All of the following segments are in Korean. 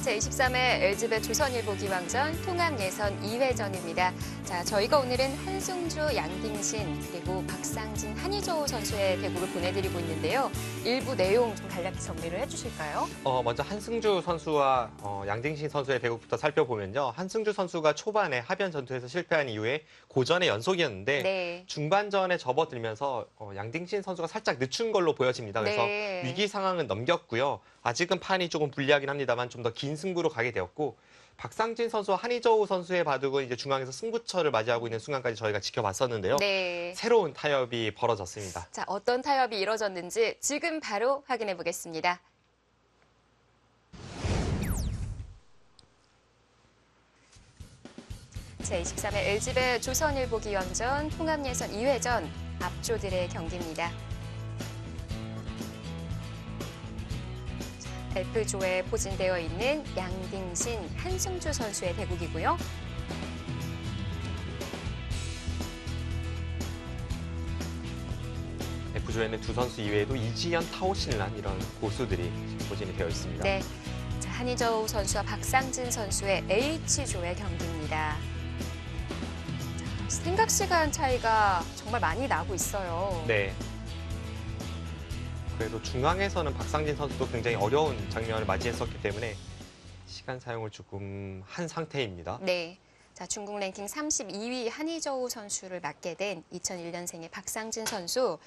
제23회 LG배 조선일보 기왕전 통합 예선 2회전입니다. 자, 저희가 오늘은 한승주, 양딩신 그리고 박상진, 한희조 선수의 대국을 보내드리고 있는데요. 일부 내용 좀 간략히 정리를 해주실까요? 먼저 한승주 선수와 양딩신 선수의 대국부터 살펴보면요. 한승주 선수가 초반에 하변 전투에서 실패한 이후에 고전의 연속이었는데 네. 중반전에 접어들면서 양딩신 선수가 살짝 늦춘 걸로 보여집니다. 그래서 네. 위기 상황은 넘겼고요. 아직은 판이 조금 불리하긴 합니다만 좀 더 긴 승부로 가게 되었고 박상진 선수와 한희저우 선수의 바둑은 이제 중앙에서 승부처를 맞이하고 있는 순간까지 저희가 지켜봤었는데요. 네. 새로운 타협이 벌어졌습니다. 자, 어떤 타협이 이뤄졌는지 지금 바로 확인해 보겠습니다. 제23회 LG배 조선일보 기왕전 통합 예선 2회전 앞조들의 경기입니다. F조에 포진되어 있는 양딩신, 한승주 선수의 대국이고요. F조에는 두 선수 이외에도 이지연, 타오신란 이런 고수들이 포진이 되어 있습니다. 네, 자, 한희저우 선수와 박상진 선수의 H조의 경기입니다. 자, 생각 시간 차이가 정말 많이 나고 있어요. 네. 그래도 중앙에서는 박상진 선수도 굉장히 어려운 장면을 맞이했었기 때문에 시간 사용을 조금 한 상태입니다. 네. 자, 중국 랭킹 32위 한희저우 선수를 맡게 된 2001년생의 박상진 선수.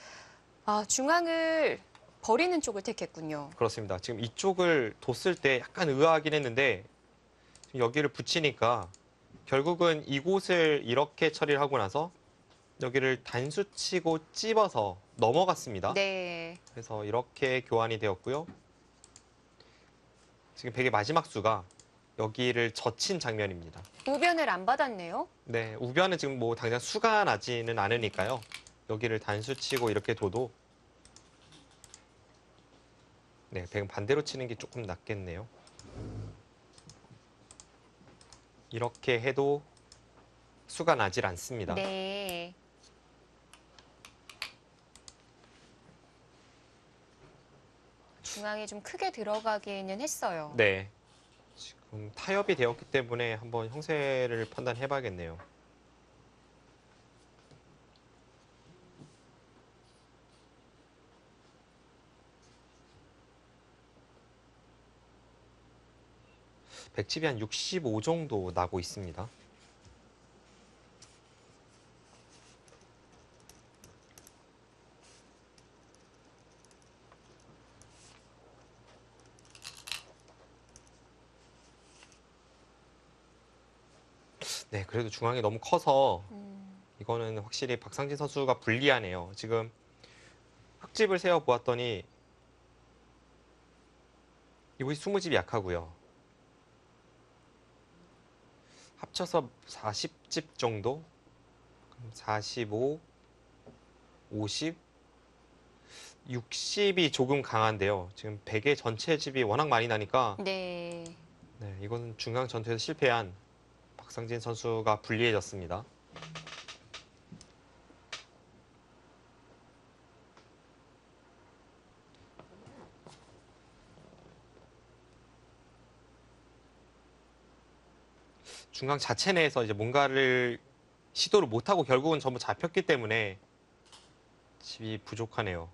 중앙을 버리는 쪽을 택했군요. 그렇습니다. 지금 이쪽을 뒀을 때 약간 의아하긴 했는데 여기를 붙이니까 결국은 이곳을 이렇게 처리를 하고 나서 여기를 단수치고 찝어서 넘어갔습니다. 네. 그래서 이렇게 교환이 되었고요. 지금 백의 마지막 수가 여기를 젖힌 장면입니다. 우변을 안 받았네요. 네, 우변은 지금 뭐 당장 수가 나지는 않으니까요. 여기를 단수치고 이렇게 둬도 네, 백은 반대로 치는 게 조금 낫겠네요. 이렇게 해도 수가 나질 않습니다. 네. 중앙이 좀 크게 들어가기는 했어요. 네, 지금 타협이 되었기 때문에 한번 형세를 판단해 봐야겠네요. 백집이 한 65 정도 나고 있습니다. 네, 그래도 중앙이 너무 커서 이거는 확실히 박상진 선수가 불리하네요. 지금 흙집을 세어보았더니 이곳이 20집이 약하고요. 합쳐서 40집 정도? 45, 50, 60이 조금 강한데요. 지금 100의 전체 집이 워낙 많이 나니까 네. 네, 이건 중앙 전투에서 실패한 박상진 선수가 불리해졌습니다. 중앙 자체 내에서 이제 뭔가를 시도를 못하고 결국은 전부 잡혔기 때문에 집이 부족하네요.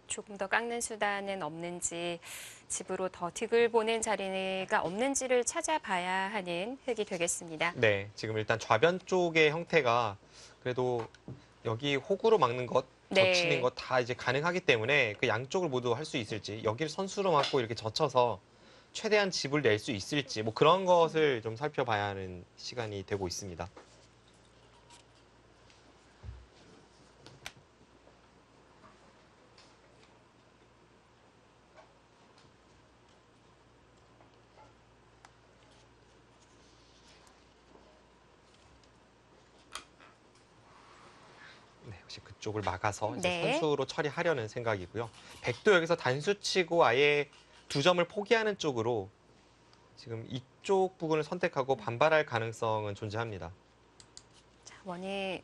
조금 더 깎는 수단은 없는지, 집으로 더 득을 보낸 자리가 없는지를 찾아봐야 하는 흙이 되겠습니다. 네, 지금 일단 좌변 쪽의 형태가 그래도 여기 호구로 막는 것, 젖히는 네. 것 다 이제 가능하기 때문에 그 양쪽을 모두 할 수 있을지, 여기를 선수로 막고 이렇게 젖혀서 최대한 집을 낼 수 있을지, 뭐 그런 것을 좀 살펴봐야 하는 시간이 되고 있습니다. 다시 그쪽을 막아서 이제 네. 선수로 처리하려는 생각이고요. 백도 여기서 단수 치고 아예 2점을 포기하는 쪽으로 지금 이쪽 부분을 선택하고 반발할 가능성은 존재합니다. 자,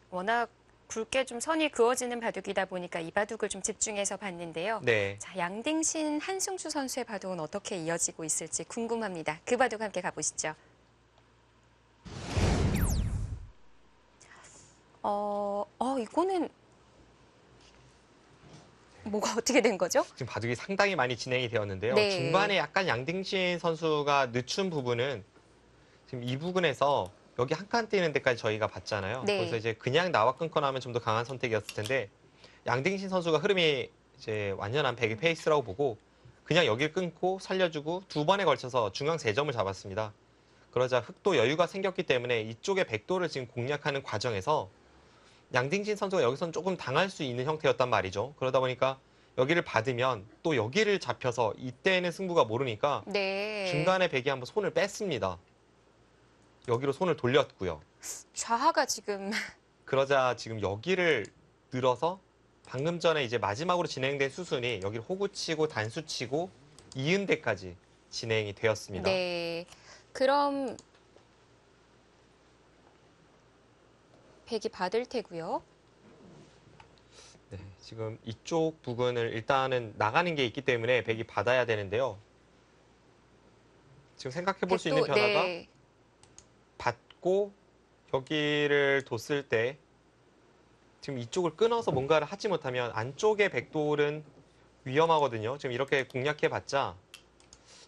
워낙 굵게 좀 선이 그어지는 바둑이다 보니까 이 바둑을 좀 집중해서 봤는데요. 네. 자, 양딩신 한승주 선수의 바둑은 어떻게 이어지고 있을지 궁금합니다. 그 바둑 함께 가보시죠. 이거는 뭐가 어떻게 된 거죠? 지금 바둑이 상당히 많이 진행이 되었는데요. 네. 중반에 약간 양딩신 선수가 늦춘 부분은 지금 이 부분에서 여기 한 칸 뛰는 데까지 저희가 봤잖아요. 네. 그래서 이제 그냥 나와 끊거나 하면 좀 더 강한 선택이었을 텐데 양딩신 선수가 흐름이 이제 완전한 백의 페이스라고 보고 그냥 여길 끊고 살려주고 2번에 걸쳐서 중앙 3점을 잡았습니다. 그러자 흑도 여유가 생겼기 때문에 이쪽의 백도를 지금 공략하는 과정에서 양딩신 선수가 여기서는 조금 당할 수 있는 형태였단 말이죠. 그러다 보니까 여기를 받으면 또 여기를 잡혀서 이때는 승부가 모르니까 네. 중간에 백이 한번 손을 뺐습니다. 여기로 손을 돌렸고요. 좌하가 지금 그러자 지금 여기를 늘어서 방금 전에 이제 마지막으로 진행된 수순이 여기를 호구치고 단수치고 이은대까지 진행이 되었습니다. 네. 그럼 백이 받을 테고요. 네, 지금 이쪽 부분을 일단은 나가는 게 있기 때문에 백이 받아야 되는데요. 지금 생각해 볼 수 있는 백도, 변화가 네. 받고 여기를 뒀을 때 지금 이쪽을 끊어서 뭔가를 하지 못하면 안쪽의 백돌은 위험하거든요. 지금 이렇게 공략해봤자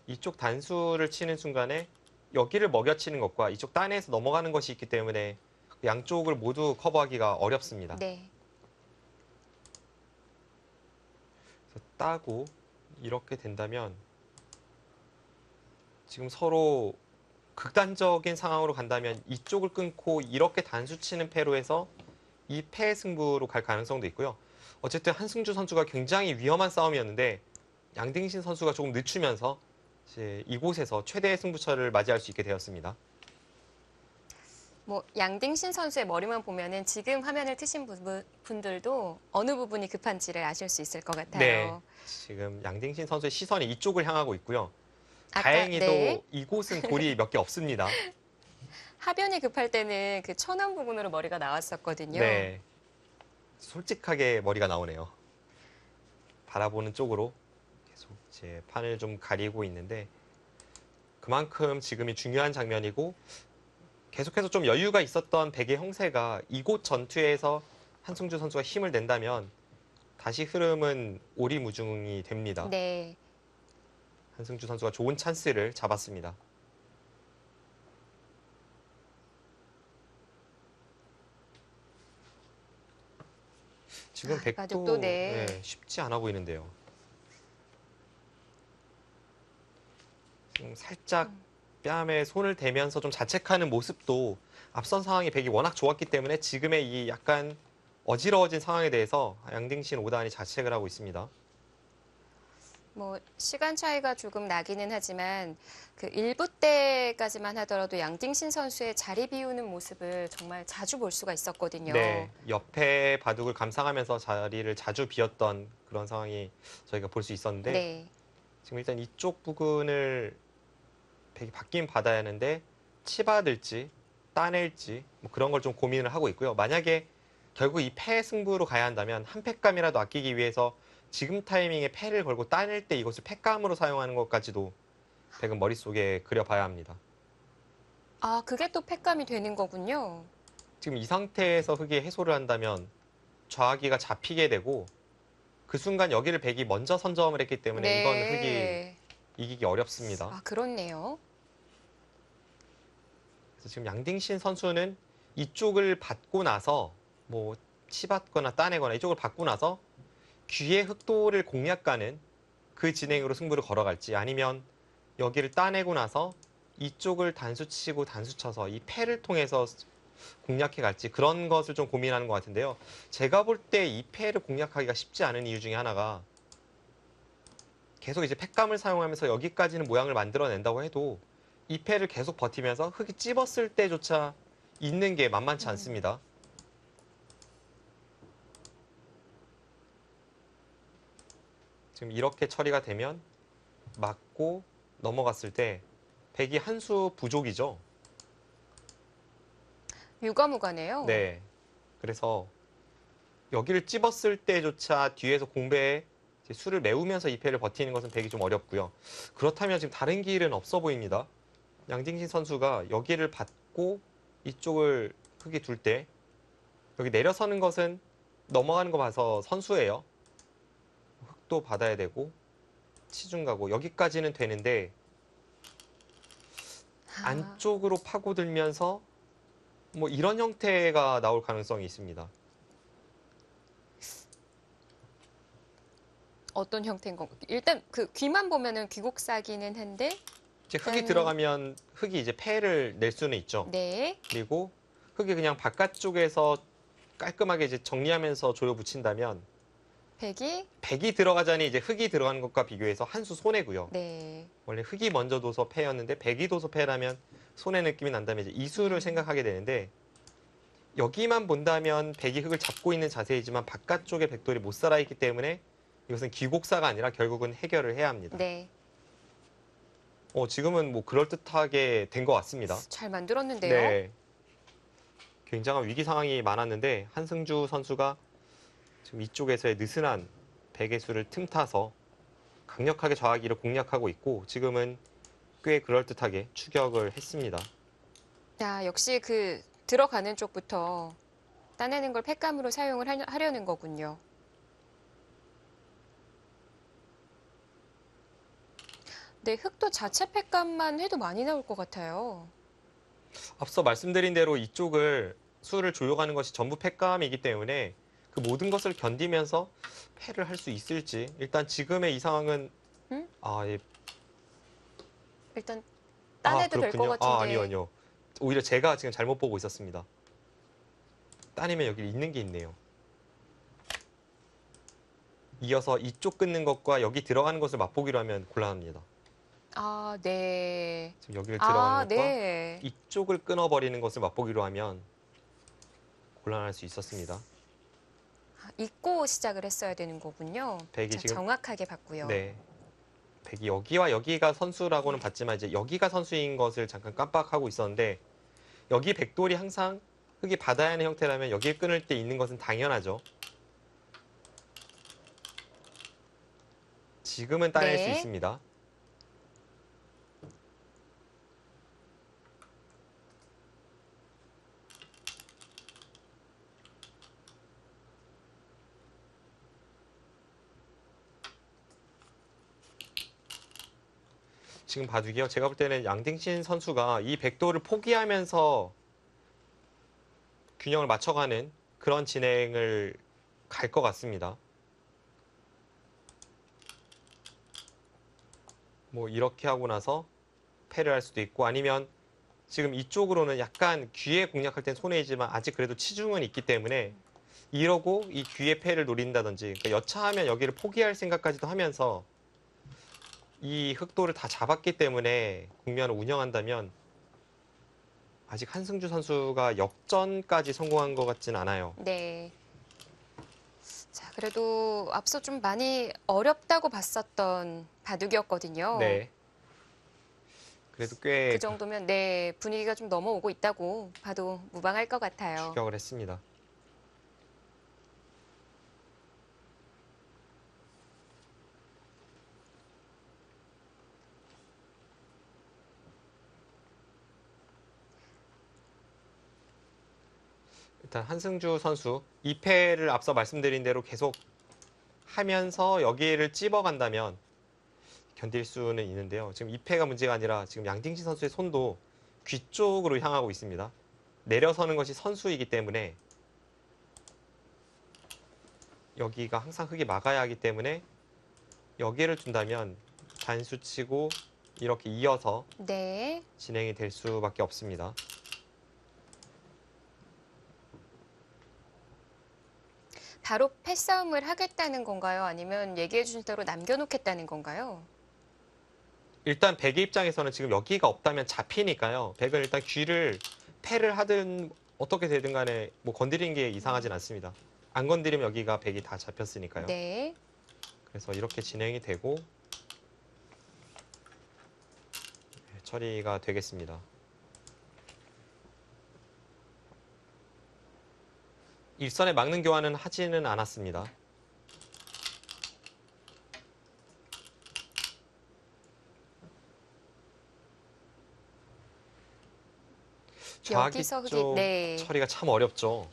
이쪽 단수를 치는 순간에 여기를 먹여치는 것과 이쪽 단에서 넘어가는 것이 있기 때문에 양쪽을 모두 커버하기가 어렵습니다. 네. 그래서 따고 이렇게 된다면 지금 서로 극단적인 상황으로 간다면 이쪽을 끊고 이렇게 단수 치는 패로 해서 이 패 승부로 갈 가능성도 있고요. 어쨌든 한승주 선수가 굉장히 위험한 싸움이었는데 양딩신 선수가 조금 늦추면서 이제 이곳에서 최대의 승부처를 맞이할 수 있게 되었습니다. 뭐 양딩신 선수의 머리만 보면은 지금 화면을 트신 분들도 어느 부분이 급한지를 아실 수 있을 것 같아요. 네, 지금 양딩신 선수의 시선이 이쪽을 향하고 있고요. 아까, 다행히도 네. 이곳은 골이 몇 개 없습니다. 하변이 급할 때는 그 천안 부분으로 머리가 나왔었거든요. 네, 솔직하게 머리가 나오네요. 바라보는 쪽으로 계속 이제 판을 좀 가리고 있는데 그만큼 지금이 중요한 장면이고 계속해서 좀 여유가 있었던 백의 형세가 이곳 전투에서 한승주 선수가 힘을 낸다면 다시 흐름은 오리무중이 됩니다. 네. 한승주 선수가 좋은 찬스를 잡았습니다. 지금 백도 바둑도 네. 쉽지 않아 보이는데요. 지금 살짝 뺨에 손을 대면서 좀 자책하는 모습도 앞선 상황이 백이 워낙 좋았기 때문에 지금의 이 약간 어지러워진 상황에 대해서 양딩신 5단이 자책을 하고 있습니다. 뭐 시간 차이가 조금 나기는 하지만 그 1부 때까지만 하더라도 양딩신 선수의 자리 비우는 모습을 정말 자주 볼 수가 있었거든요. 네, 옆에 바둑을 감상하면서 자리를 자주 비웠던 그런 상황이 저희가 볼 수 있었는데 네. 지금 일단 이쪽 부분을 백이 받긴 받아야 하는데 치받을지 따낼지 뭐 그런 걸 좀 고민을 하고 있고요. 만약에 결국 이 패 승부로 가야 한다면 한 패감이라도 아끼기 위해서 지금 타이밍에 패를 걸고 따낼 때 이것을 패감으로 사용하는 것까지도 백은 머릿속에 그려봐야 합니다. 아, 그게 또 패감이 되는 거군요. 지금 이 상태에서 흑이 해소를 한다면 좌기가 잡히게 되고 그 순간 여기를 백이 먼저 선점을 했기 때문에 이건 흑이 이기기 어렵습니다. 아, 그렇네요. 그래서 지금 양딩신 선수는 이쪽을 받고 나서 뭐 치받거나 따내거나 이쪽을 받고 나서 귀의 흑도를 공략가는 그 진행으로 승부를 걸어갈지 아니면 여기를 따내고 나서 이쪽을 단수치고 단수쳐서 이 패를 통해서 공략해 갈지 그런 것을 좀 고민하는 것 같은데요. 제가 볼 때 이 패를 공략하기가 쉽지 않은 이유 중에 하나가 계속 이제 패감을 사용하면서 여기까지는 모양을 만들어낸다고 해도 이 패를 계속 버티면서 흑이 찝었을 때조차 있는 게 만만치 않습니다. 지금 이렇게 처리가 되면 맞고 넘어갔을 때 백이 한 수 부족이죠. 유가무가네요. 네. 그래서 여기를 찝었을 때조차 뒤에서 공배에 이제 수를 메우면서 이 패를 버티는 것은 백이 좀 어렵고요. 그렇다면 지금 다른 길은 없어 보입니다. 양딩신 선수가 여기를 받고 이쪽을 흙이 둘 때 여기 내려서는 것은 넘어가는 거 봐서 선수예요. 흙도 받아야 되고 치중 가고 여기까지는 되는데 아, 안쪽으로 파고들면서 뭐 이런 형태가 나올 가능성이 있습니다. 어떤 형태인 건가? 일단 그 귀만 보면은 귀곡사기는 한데, 이제 흙이 일단- 들어가면 흙이 이제 패를 낼 수는 있죠. 네, 그리고 흙이 그냥 바깥쪽에서 깔끔하게 이제 정리하면서 조여 붙인다면 백이, 백이 들어가자니 이제 흙이 들어가는 것과 비교해서 한 수 손해고요. 네, 원래 흙이 먼저 둬서 패였는데 백이 둬서 패라면 손해 느낌이 난다면 이제 이수를 생각하게 되는데 여기만 본다면 백이 흙을 잡고 있는 자세이지만 바깥쪽에 백돌이 못 살아있기 때문에 이것은 귀곡사가 아니라 결국은 해결을 해야 합니다. 네. 지금은 뭐 그럴듯하게 된 것 같습니다. 잘 만들었는데요. 네. 굉장한 위기 상황이 많았는데 한승주 선수가 지금 이쪽에서의 느슨한 백의 수를 틈타서 강력하게 좌하기를 공략하고 있고 지금은 꽤 그럴듯하게 추격을 했습니다. 자, 역시 그 들어가는 쪽부터 따내는 걸 팩감으로 사용을 하려는 거군요. 네, 흑도 자체 팩감만 해도 많이 나올 것 같아요. 앞서 말씀드린 대로 이쪽을 수를 조여가는 것이 전부 팩감이기 때문에 그 모든 것을 견디면서 패를 할 수 있을지 일단 지금의 이 상황은 음? 예. 일단 따내도 될 것 그렇군요. 같은데. 아니요, 아니요. 오히려 제가 지금 잘못 보고 있었습니다. 따내면 여기 있는 게 있네요. 이어서 이쪽 끊는 것과 여기 들어가는 것을 맛보기로 하면 곤란합니다. 아, 네. 지금 여기를 들어가는 것과 네. 이쪽을 끊어버리는 것을 맛보기로 하면 곤란할 수 있었습니다. 잊고 시작을 했어야 되는 거군요. 백이 자, 지금- 정확하게 봤고요. 네. 백이 여기와 여기가 선수라고는 봤지만 이제 여기가 선수인 것을 잠깐 깜빡하고 있었는데 여기 백돌이 항상 흙이 받아야 하는 형태라면 여기를 끊을 때 있는 것은 당연하죠. 지금은 따낼 네. 수 있습니다. 지금 바둑이요. 제가 볼 때는 양딩신 선수가 이 백도를 포기하면서 균형을 맞춰가는 그런 진행을 갈 것 같습니다. 뭐 이렇게 하고 나서 패를 할 수도 있고 아니면 지금 이쪽으로는 약간 귀에 공략할 땐 손해이지만 아직 그래도 치중은 있기 때문에 이러고 이 귀의 패를 노린다든지 그러니까 여차하면 여기를 포기할 생각까지도 하면서 이 흑도를 다 잡았기 때문에 국면을 운영한다면 아직 한승주 선수가 역전까지 성공한 것 같진 않아요. 네. 자, 그래도 앞서 좀 많이 어렵다고 봤었던 바둑이었거든요. 네. 그래도 꽤 그 정도면 네, 분위기가 좀 넘어오고 있다고 봐도 무방할 것 같아요. 추격을 했습니다. 일단 한승주 선수 2패를 앞서 말씀드린 대로 계속 하면서 여기를 찝어간다면 견딜 수는 있는데요. 지금 2패가 문제가 아니라 지금 양딩신 선수의 손도 귀 쪽으로 향하고 있습니다. 내려서는 것이 선수이기 때문에 여기가 항상 흙이 막아야 하기 때문에 여기를 둔다면 단수 치고 이렇게 이어서 네. 진행이 될 수밖에 없습니다. 바로 패싸움을 하겠다는 건가요? 아니면 얘기해 주신 대로 남겨놓겠다는 건가요? 일단 백의 입장에서는 지금 여기가 없다면 잡히니까요. 백은 일단 귀를 패를 하든 어떻게 되든 간에 뭐 건드리는 게 이상하진 않습니다. 안 건드리면 여기가 백이 다 잡혔으니까요. 네. 그래서 이렇게 진행이 되고 처리가 되겠습니다. 일선에 막는 교환은 하지는 않았습니다. 좌기 여기서 흑이 쪽 네. 처리가 참 어렵죠.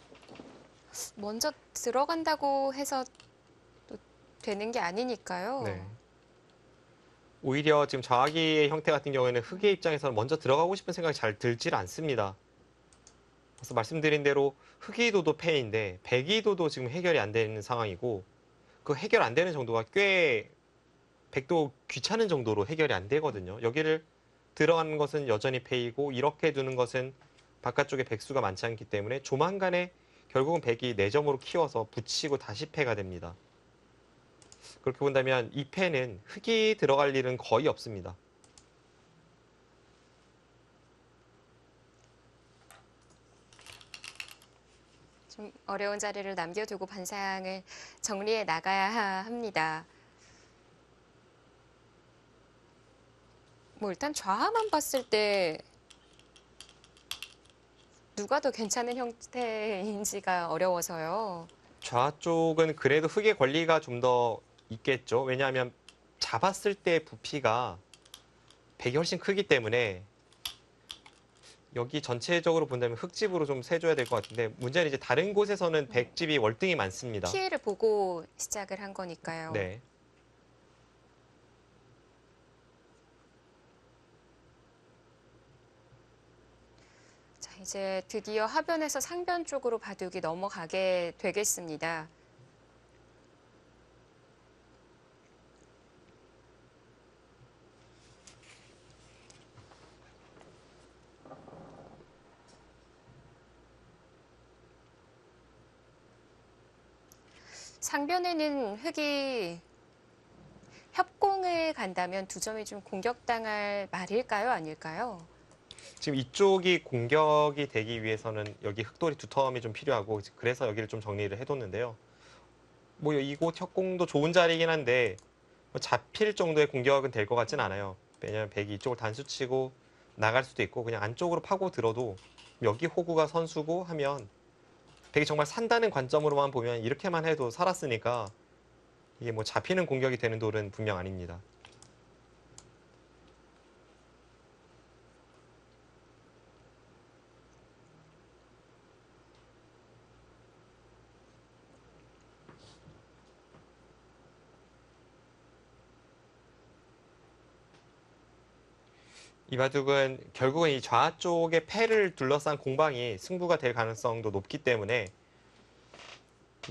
먼저 들어간다고 해서 또 되는 게 아니니까요. 네. 오히려 지금 좌기의 형태 같은 경우에는 흑의 입장에서는 먼저 들어가고 싶은 생각이 잘 들질 않습니다. 그래서 말씀드린 대로 흑이도도 패인데 백이도도 지금 해결이 안 되는 상황이고 그 해결 안 되는 정도가 꽤 백도 귀찮은 정도로 해결이 안 되거든요. 여기를 들어가는 것은 여전히 패이고 이렇게 두는 것은 바깥쪽에 백수가 많지 않기 때문에 조만간에 결국은 백이 4점으로 키워서 붙이고 다시 패가 됩니다. 그렇게 본다면 이 패는 흑이 들어갈 일은 거의 없습니다. 좀 어려운 자리를 남겨두고 반상을 정리해 나가야 합니다. 뭐 일단 좌하만 봤을 때 누가 더 괜찮은 형태인지가 어려워서요. 좌쪽은 그래도 흑의 권리가 좀 더 있겠죠. 왜냐하면 잡았을 때 부피가 백이 훨씬 크기 때문에 여기 전체적으로 본다면 흑집으로 좀 세줘야 될 것 같은데 문제는 이제 다른 곳에서는 백집이 월등히 많습니다. 피해를 보고 시작을 한 거니까요. 네. 자, 이제 드디어 하변에서 상변 쪽으로 바둑이 넘어가게 되겠습니다. 상변에는 흑이 협공을 간다면 두 점이 좀 공격당할 말일까요? 아닐까요? 지금 이쪽이 공격이 되기 위해서는 여기 흑돌이 두텀이 좀 필요하고 그래서 여기를 좀 정리를 해뒀는데요. 뭐 이곳 협공도 좋은 자리이긴 한데 뭐 잡힐 정도의 공격은 될 것 같진 않아요. 왜냐하면 백이 이쪽을 단수치고 나갈 수도 있고 그냥 안쪽으로 파고 들어도 여기 호구가 선수고 하면 백이 정말 산다는 관점으로만 보면 이렇게만 해도 살았으니까 이게 뭐 잡히는 공격이 되는 돌은 분명 아닙니다. 이 바둑은 결국은 이 좌쪽의 패를 둘러싼 공방이 승부가 될 가능성도 높기 때문에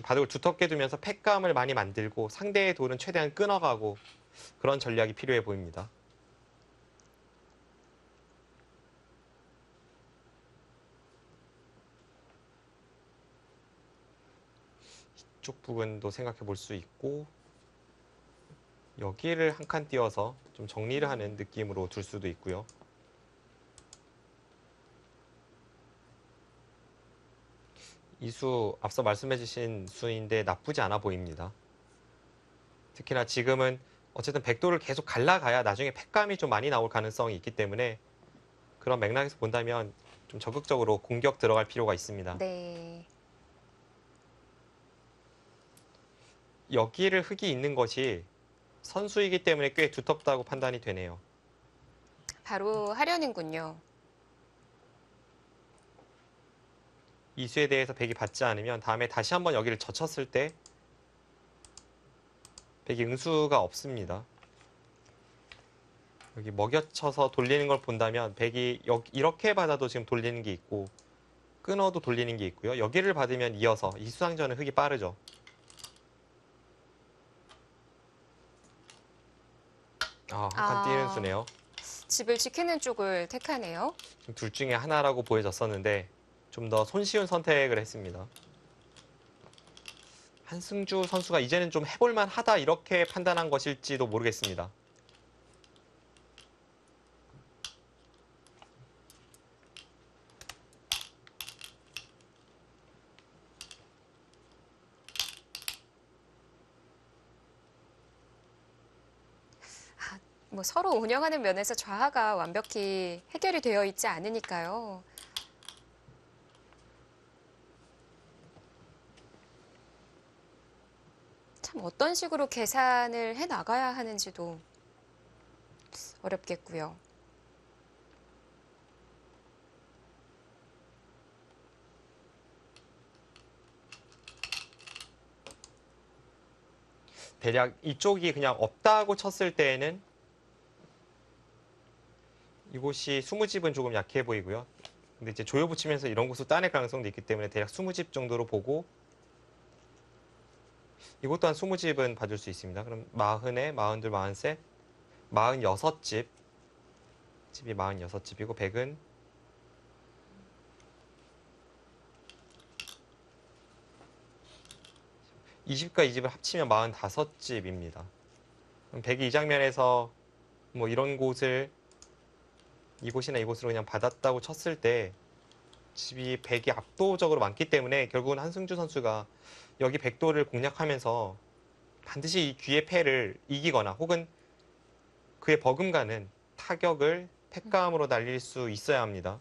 바둑을 두텁게 두면서 패감을 많이 만들고 상대의 돌은 최대한 끊어가고 그런 전략이 필요해 보입니다. 이쪽 부분도 생각해 볼 수 있고 여기를 한 칸 띄워서 좀 정리를 하는 느낌으로 둘 수도 있고요. 이 수 앞서 말씀해 주신 수인데 나쁘지 않아 보입니다. 특히나 지금은 어쨌든 백도를 계속 갈라가야 나중에 패감이 좀 많이 나올 가능성이 있기 때문에 그런 맥락에서 본다면 좀 적극적으로 공격 들어갈 필요가 있습니다. 네. 여기를 흑이 있는 것이 선수이기 때문에 꽤 두텁다고 판단이 되네요. 바로 하려는군요. 이 수에 대해서 백이 받지 않으면 다음에 다시 한번 여기를 젖혔을 때 백이 응수가 없습니다. 여기 먹여쳐서 돌리는 걸 본다면 백이 이렇게 받아도 지금 돌리는 게 있고 끊어도 돌리는 게 있고요. 여기를 받으면 이어서 이 수상전은 흑이 빠르죠. 한 칸 띄는 수네요. 집을 지키는 쪽을 택하네요. 지금 둘 중에 하나라고 보여졌었는데 좀 더 손쉬운 선택을 했습니다. 한승주 선수가 이제는 좀 해볼만 하다 이렇게 판단한 것일지도 모르겠습니다. 뭐 서로 운영하는 면에서 좌하가 완벽히 해결이 되어 있지 않으니까요. 참 어떤 식으로 계산을 해 나가야 하는지도 어렵겠고요. 대략 이쪽이 그냥 없다고 쳤을 때에는 이곳이 20집은 조금 약해 보이고요. 근데 이제 조여 붙이면서 이런 곳을 따낼 가능성도 있기 때문에 대략 20집 정도로 보고 이것 또한 20집은 받을 수 있습니다. 그럼 40에 42, 43, 46집 집이 46집이고 100은 20과 2집을 합치면 45집입니다. 그럼 100이 이 장면에서 뭐 이런 곳을 이곳이나 이곳으로 그냥 받았다고 쳤을 때 집이 100이 압도적으로 많기 때문에 결국은 한승주 선수가 여기 100도를 공략하면서 반드시 이 귀의 패를 이기거나 혹은 그에 버금가는 타격을 패감으로 날릴 수 있어야 합니다.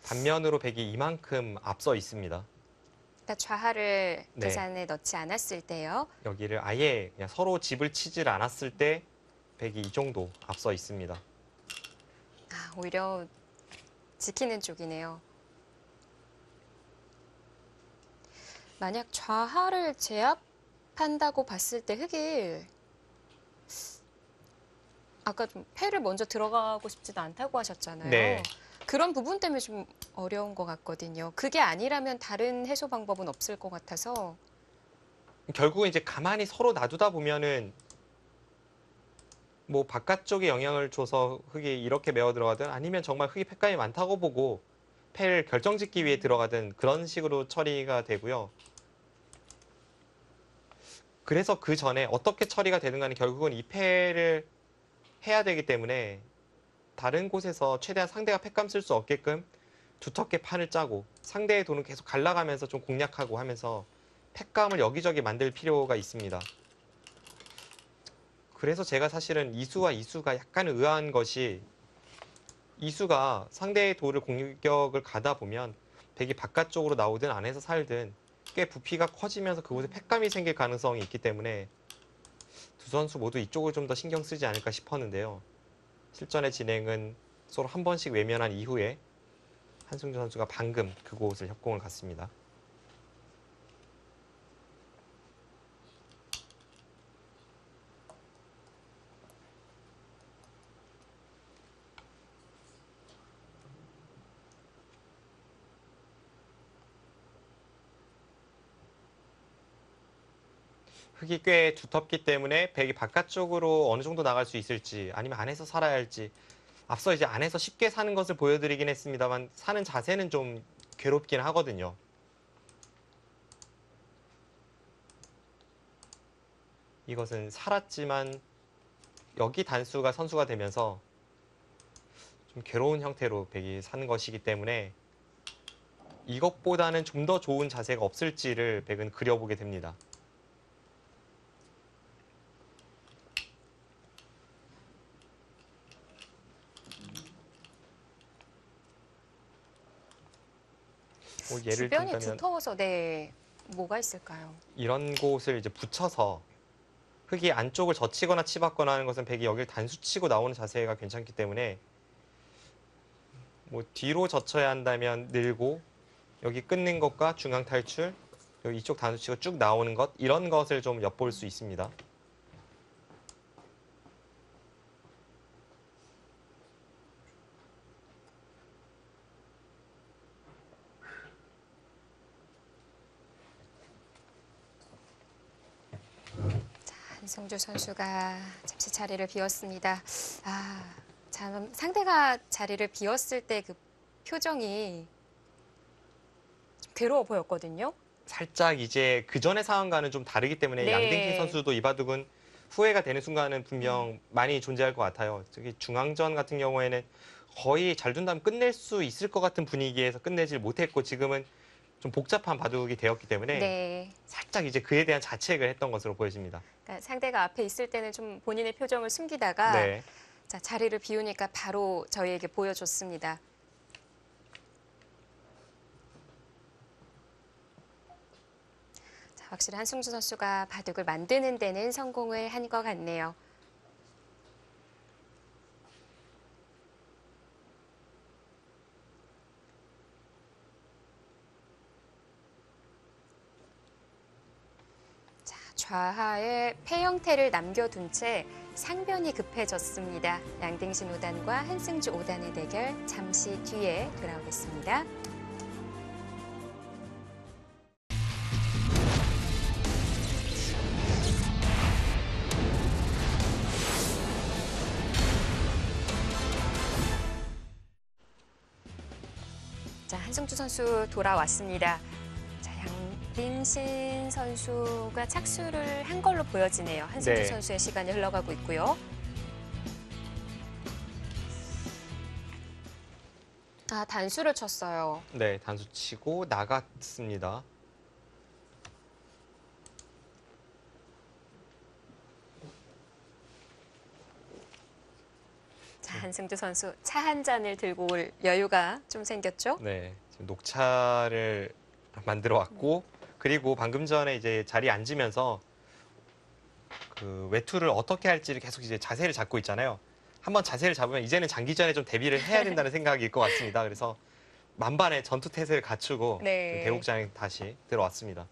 반면으로 100이 이만큼 앞서 있습니다. 그러니까 좌하를 네. 계산에 넣지 않았을 때요. 여기를 아예 그냥 서로 집을 치질 않았을 때 100이 이 정도 앞서 있습니다. 아, 오히려 지키는 쪽이네요. 만약 좌하를 제압한다고 봤을 때 흑이 아까 좀 패를 먼저 들어가고 싶지도 않다고 하셨잖아요. 네. 그런 부분 때문에 좀 어려운 것 같거든요. 그게 아니라면 다른 해소 방법은 없을 것 같아서. 결국은 이제 가만히 서로 놔두다 보면은 뭐 바깥쪽에 영향을 줘서 흙이 이렇게 메어 들어가든 아니면 정말 흙이 패감이 많다고 보고 패를 결정짓기 위해 들어가든 그런 식으로 처리가 되고요. 그래서 그 전에 어떻게 처리가 되든 간에 결국은 이 패를 해야 되기 때문에 다른 곳에서 최대한 상대가 패감 쓸 수 없게끔 두텁게 판을 짜고 상대의 돈을 계속 갈라가면서 좀 공략하고 하면서 패감을 여기저기 만들 필요가 있습니다. 그래서 제가 사실은 이수와 이수가 약간 의아한 것이 이수가 상대의 돌을 공격을 가다 보면 백이 바깥쪽으로 나오든 안에서 살든 꽤 부피가 커지면서 그곳에 패감이 생길 가능성이 있기 때문에 두 선수 모두 이쪽을 좀 더 신경 쓰지 않을까 싶었는데요. 실전의 진행은 서로 한 번씩 외면한 이후에 한승주 선수가 방금 그곳을 협공을 갔습니다. 흙이 꽤 두텁기 때문에 백이 바깥쪽으로 어느 정도 나갈 수 있을지 아니면 안에서 살아야 할지 앞서 이제 안에서 쉽게 사는 것을 보여드리긴 했습니다만 사는 자세는 좀 괴롭긴 하거든요. 이것은 살았지만 여기 단수가 선수가 되면서 좀 괴로운 형태로 백이 사는 것이기 때문에 이것보다는 좀 더 좋은 자세가 없을지를 백은 그려보게 됩니다. 뭐 예를 주변이 든다면 두터워서 네, 뭐가 있을까요? 이런 곳을 이제 붙여서 흙이 안쪽을 젖히거나 치받거나 하는 것은 백이 여기를 단수치고 나오는 자세가 괜찮기 때문에 뭐 뒤로 젖혀야 한다면 늘고 여기 끊는 것과 중앙 탈출 여기 이쪽 단수치고 쭉 나오는 것 이런 것을 좀 엿볼 수 있습니다. 한승주 선수가 잠시 자리를 비웠습니다. 아, 참 상대가 자리를 비웠을 때 그 표정이 좀 괴로워 보였거든요. 살짝 이제 그 전의 상황과는 좀 다르기 때문에 네. 양등기 선수도 이 바둑은 후회가 되는 순간은 분명 많이 존재할 것 같아요. 특히 중앙전 같은 경우에는 거의 잘 둔다면 끝낼 수 있을 것 같은 분위기에서 끝내질 못했고 지금은 좀 복잡한 바둑이 되었기 때문에 네. 살짝 이제 그에 대한 자책을 했던 것으로 보여집니다. 그러니까 상대가 앞에 있을 때는 좀 본인의 표정을 숨기다가 네. 자, 자리를 비우니까 바로 저희에게 보여줬습니다. 자, 확실히 한승주 선수가 바둑을 만드는 데는 성공을 한 것 같네요. 자, 좌하에 패 형태를 남겨둔 채 상변이 급해졌습니다. 양딩신 5단과 한승주 5단의 대결 잠시 뒤에 돌아오겠습니다. 자, 한승주 선수 돌아왔습니다. 자, 양딩신 선수가 착수를 한 걸로 보여지네요. 한승주 네. 선수의 시간이 흘러가고 있고요. 아, 단수를 쳤어요. 네, 단수 치고 나갔습니다. 자, 한승주 선수 차 한 잔을 들고 올 여유가 좀 생겼죠? 네, 지금 녹차를 만들어 왔고 그리고 방금 전에 이제 자리에 앉으면서 그 외투를 어떻게 할지를 계속 이제 자세를 잡고 있잖아요. 한번 자세를 잡으면 이제는 장기전에 좀 대비를 해야 된다는 생각일 것 같습니다. 그래서 만반의 전투 태세를 갖추고 네. 대국장에 다시 들어왔습니다.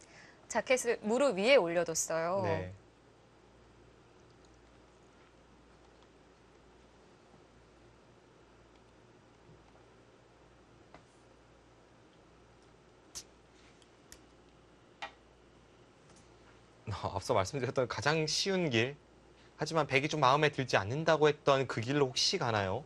자켓을 무릎 위에 올려뒀어요. 네. 앞서 말씀드렸던 가장 쉬운 길, 하지만 백이 좀 마음에 들지 않는다고 했던 그 길로 혹시 가나요?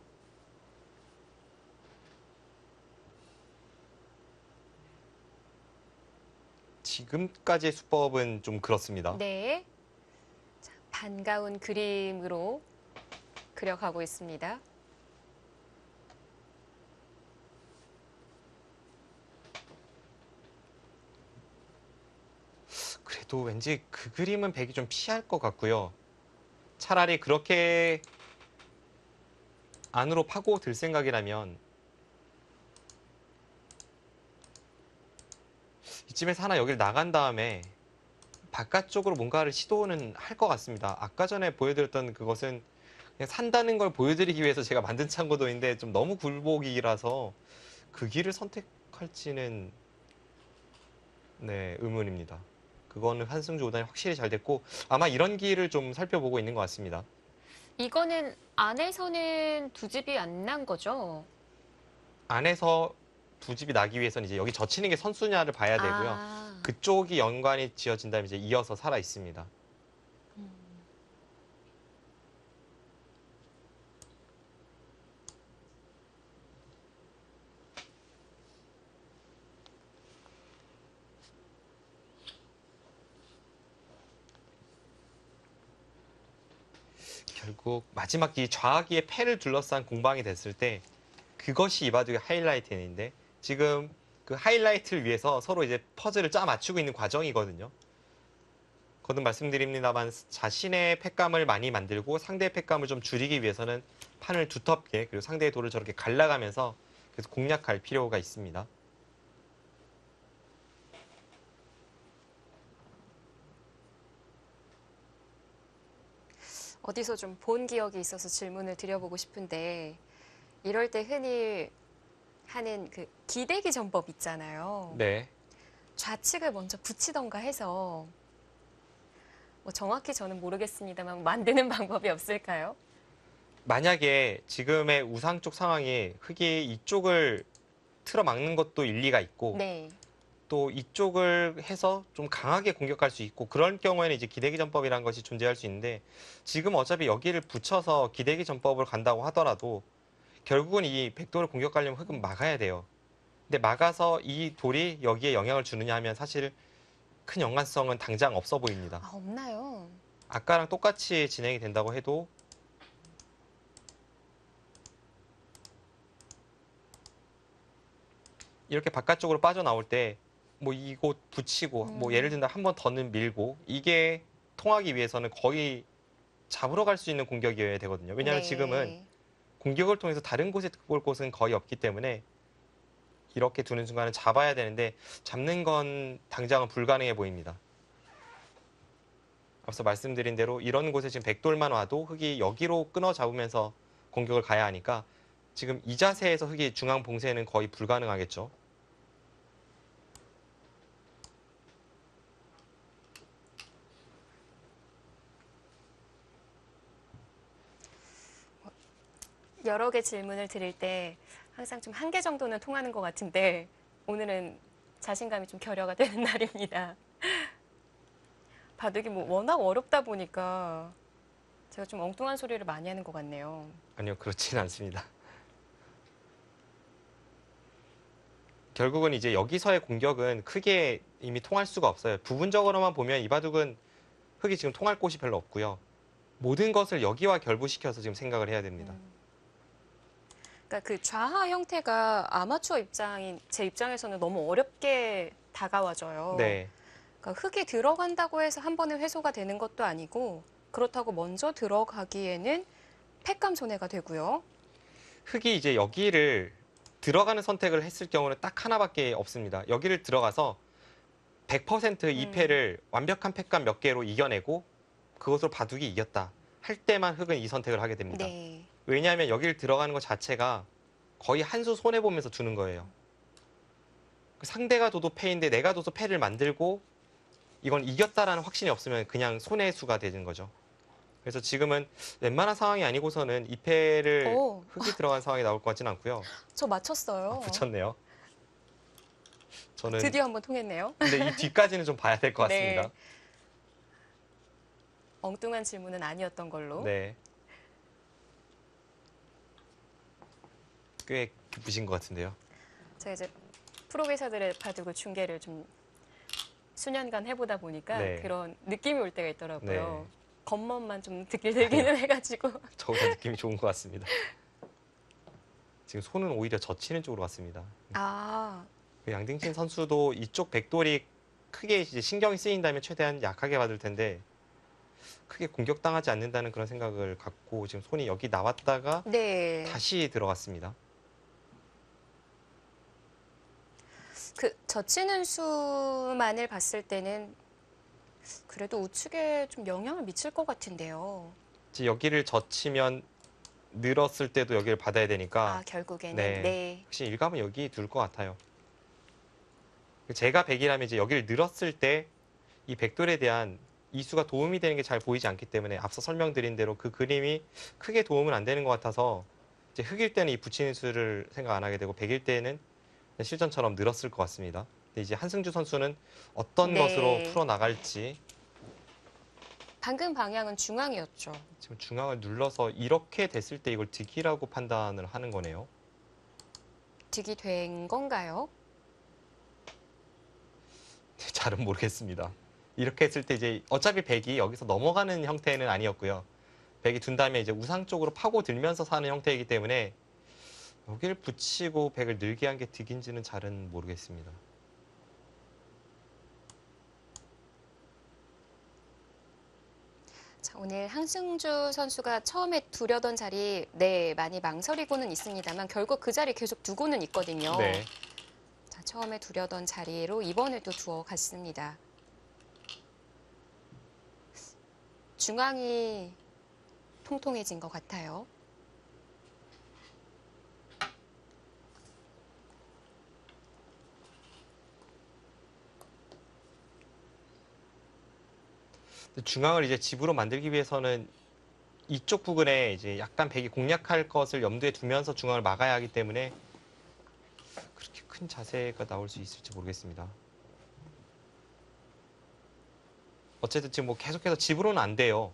지금까지의 수법은 좀 그렇습니다. 네. 자, 반가운 그림으로 그려가고 있습니다. 그래도 왠지 그 그림은 백이 좀 피할 것 같고요. 차라리 그렇게 안으로 파고들 생각이라면 이쯤에서 하나 여기를 나간 다음에 바깥쪽으로 뭔가를 시도는 할 것 같습니다. 아까 전에 보여드렸던 그것은 그냥 산다는 걸 보여드리기 위해서 제가 만든 참고도인데 좀 너무 굴복이라서 그 길을 선택할지는 네, 의문입니다. 그거는 한승주 5단이 확실히 잘 됐고 아마 이런 길을 좀 살펴보고 있는 것 같습니다. 이거는 안에서는 두 집이 안 난 거죠? 안에서 두 집이 나기 위해서는 이제 여기 젖히는 게 선수냐를 봐야 되고요. 아, 그쪽이 연관이 지어진다면 이제 이어서 살아 있습니다. 결국 마지막 이 좌기의 패를 둘러싼 공방이 됐을 때 그것이 이 바둑의 하이라이트인데 지금 그 하이라이트를 위해서 서로 이제 퍼즐을 짜 맞추고 있는 과정이거든요. 거듭 말씀드립니다만 자신의 팩감을 많이 만들고 상대의 팩감을 좀 줄이기 위해서는 판을 두텁게 그리고 상대의 돌을 저렇게 갈라가면서 계속 공략할 필요가 있습니다. 어디서 좀 본 기억이 있어서 질문을 드려보고 싶은데 이럴 때 흔히 하는 그 기대기 전법 있잖아요. 네. 좌측을 먼저 붙이던가 해서 뭐 정확히 저는 모르겠습니다만 만드는 방법이 없을까요? 만약에 지금의 우상 쪽 상황이 흙이 이쪽을 틀어막는 것도 일리가 있고 네. 또 이쪽을 해서 좀 강하게 공격할 수 있고 그런 경우에는 이제 기대기 전법이라는 것이 존재할 수 있는데 지금 어차피 여기를 붙여서 기대기 전법을 간다고 하더라도 결국은 이 백돌을 공격하려면 흙은 막아야 돼요. 근데 막아서 이 돌이 여기에 영향을 주느냐 하면 사실 큰 연관성은 당장 없어 보입니다. 아, 없나요? 아까랑 똑같이 진행이 된다고 해도 이렇게 바깥쪽으로 빠져나올 때 뭐 이곳 붙이고 뭐 예를 들면 한 번 더는 밀고 이게 통하기 위해서는 거의 잡으러 갈 수 있는 공격이어야 되거든요. 왜냐하면 네. 지금은 공격을 통해서 다른 곳에 볼 곳은 거의 없기 때문에 이렇게 두는 순간은 잡아야 되는데 잡는 건 당장은 불가능해 보입니다. 앞서 말씀드린 대로 이런 곳에 지금 백돌만 와도 흙이 여기로 끊어 잡으면서 공격을 가야 하니까 지금 이 자세에서 흙이 중앙 봉쇄는 거의 불가능하겠죠. 여러 개 질문을 드릴 때 항상 좀 한 개 정도는 통하는 것 같은데 오늘은 자신감이 좀 결여가 되는 날입니다. 바둑이 뭐 워낙 어렵다 보니까 제가 좀 엉뚱한 소리를 많이 하는 것 같네요. 아니요, 그렇지는 않습니다. 결국은 이제 여기서의 공격은 크게 이미 통할 수가 없어요. 부분적으로만 보면 이 바둑은 흙이 지금 통할 곳이 별로 없고요. 모든 것을 여기와 결부시켜서 지금 생각을 해야 됩니다. 그러니까 그 좌하 형태가 아마추어 입장인 제 입장에서는 너무 어렵게 다가와져요. 네. 그러니까 흙이 들어간다고 해서 한 번에 회수가 되는 것도 아니고 그렇다고 먼저 들어가기에는 팩감 손해가 되고요. 흙이 이제 여기를 들어가는 선택을 했을 경우는 딱 하나밖에 없습니다. 여기를 들어가서 100% 이 패를 완벽한 팩감 몇 개로 이겨내고 그것으로 바둑이 이겼다 할 때만 흙은 이 선택을 하게 됩니다. 네. 왜냐하면 여기를 들어가는 것 자체가 거의 한 수 손해보면서 두는 거예요. 상대가 둬도 패인데 내가 둬서 패를 만들고 이건 이겼다라는 확신이 없으면 그냥 손해수가 되는 거죠. 그래서 지금은 웬만한 상황이 아니고서는 이 패를 오. 흙이 들어간 상황이 나올 것 같지는 않고요. 저 맞췄어요. 붙였네요. 저는 드디어 한번 통했네요. 근데 이 뒤까지는 좀 봐야 될 것 네. 같습니다. 엉뚱한 질문은 아니었던 걸로. 네. 꽤 기쁘신 것 같은데요. 제가 이제 프로게이서들의 바둑을 중계를 좀 수년간 해보다 보니까 네. 그런 느낌이 올 때가 있더라고요. 네. 겉멋만 좀 들기는 해가지고. 저보다 느낌이 좋은 것 같습니다. 지금 손은 오히려 젖히는 쪽으로 갔습니다. 아, 그 양딩신 선수도 이쪽 백돌이 크게 이제 신경이 쓰인다면 최대한 약하게 받을 텐데 크게 공격당하지 않는다는 그런 생각을 갖고 지금 손이 여기 나왔다가 네. 다시 들어갔습니다. 그 젖히는 수만을 봤을 때는 그래도 우측에 좀 영향을 미칠 것 같은데요. 이제 여기를 젖히면 늘었을 때도 여기를 받아야 되니까 아, 결국에는. 네. 네. 혹시 일감은 여기 둘 것 같아요. 제가 백이라면 이제 여기를 늘었을 때 이 백돌에 대한 이수가 도움이 되는 게 잘 보이지 않기 때문에 앞서 설명드린 대로 그 그림이 크게 도움은 안 되는 것 같아서 이제 흑일 때는 이 붙이는 수를 생각 안 하게 되고 백일 때는 실전처럼 늘었을 것 같습니다. 근데 이제 한승주 선수는 어떤 네. 것으로 풀어 나갈지 방금 방향은 중앙이었죠. 지금 중앙을 눌러서 이렇게 됐을 때 이걸 득이라고 판단을 하는 거네요. 득이 된 건가요? 잘은 모르겠습니다. 이렇게 했을 때 이제 어차피 백이 여기서 넘어가는 형태는 아니었고요. 백이 둔 다음에 이제 우상 쪽으로 파고들면서 사는 형태이기 때문에 여기를 붙이고 백을 늘게 한 게 득인지는 잘은 모르겠습니다. 자, 오늘 한승주 선수가 처음에 두려던 자리, 네, 많이 망설이고는 있습니다만 결국 그 자리 계속 두고는 있거든요. 네. 자, 처음에 두려던 자리로 이번에도 두어 갔습니다. 중앙이 통통해진 것 같아요. 중앙을 이제 집으로 만들기 위해서는 이쪽 부분에 이제 약간 백이 공략할 것을 염두에 두면서 중앙을 막아야 하기 때문에 그렇게 큰 자세가 나올 수 있을지 모르겠습니다. 어쨌든 지금 뭐 계속해서 집으로는 안 돼요.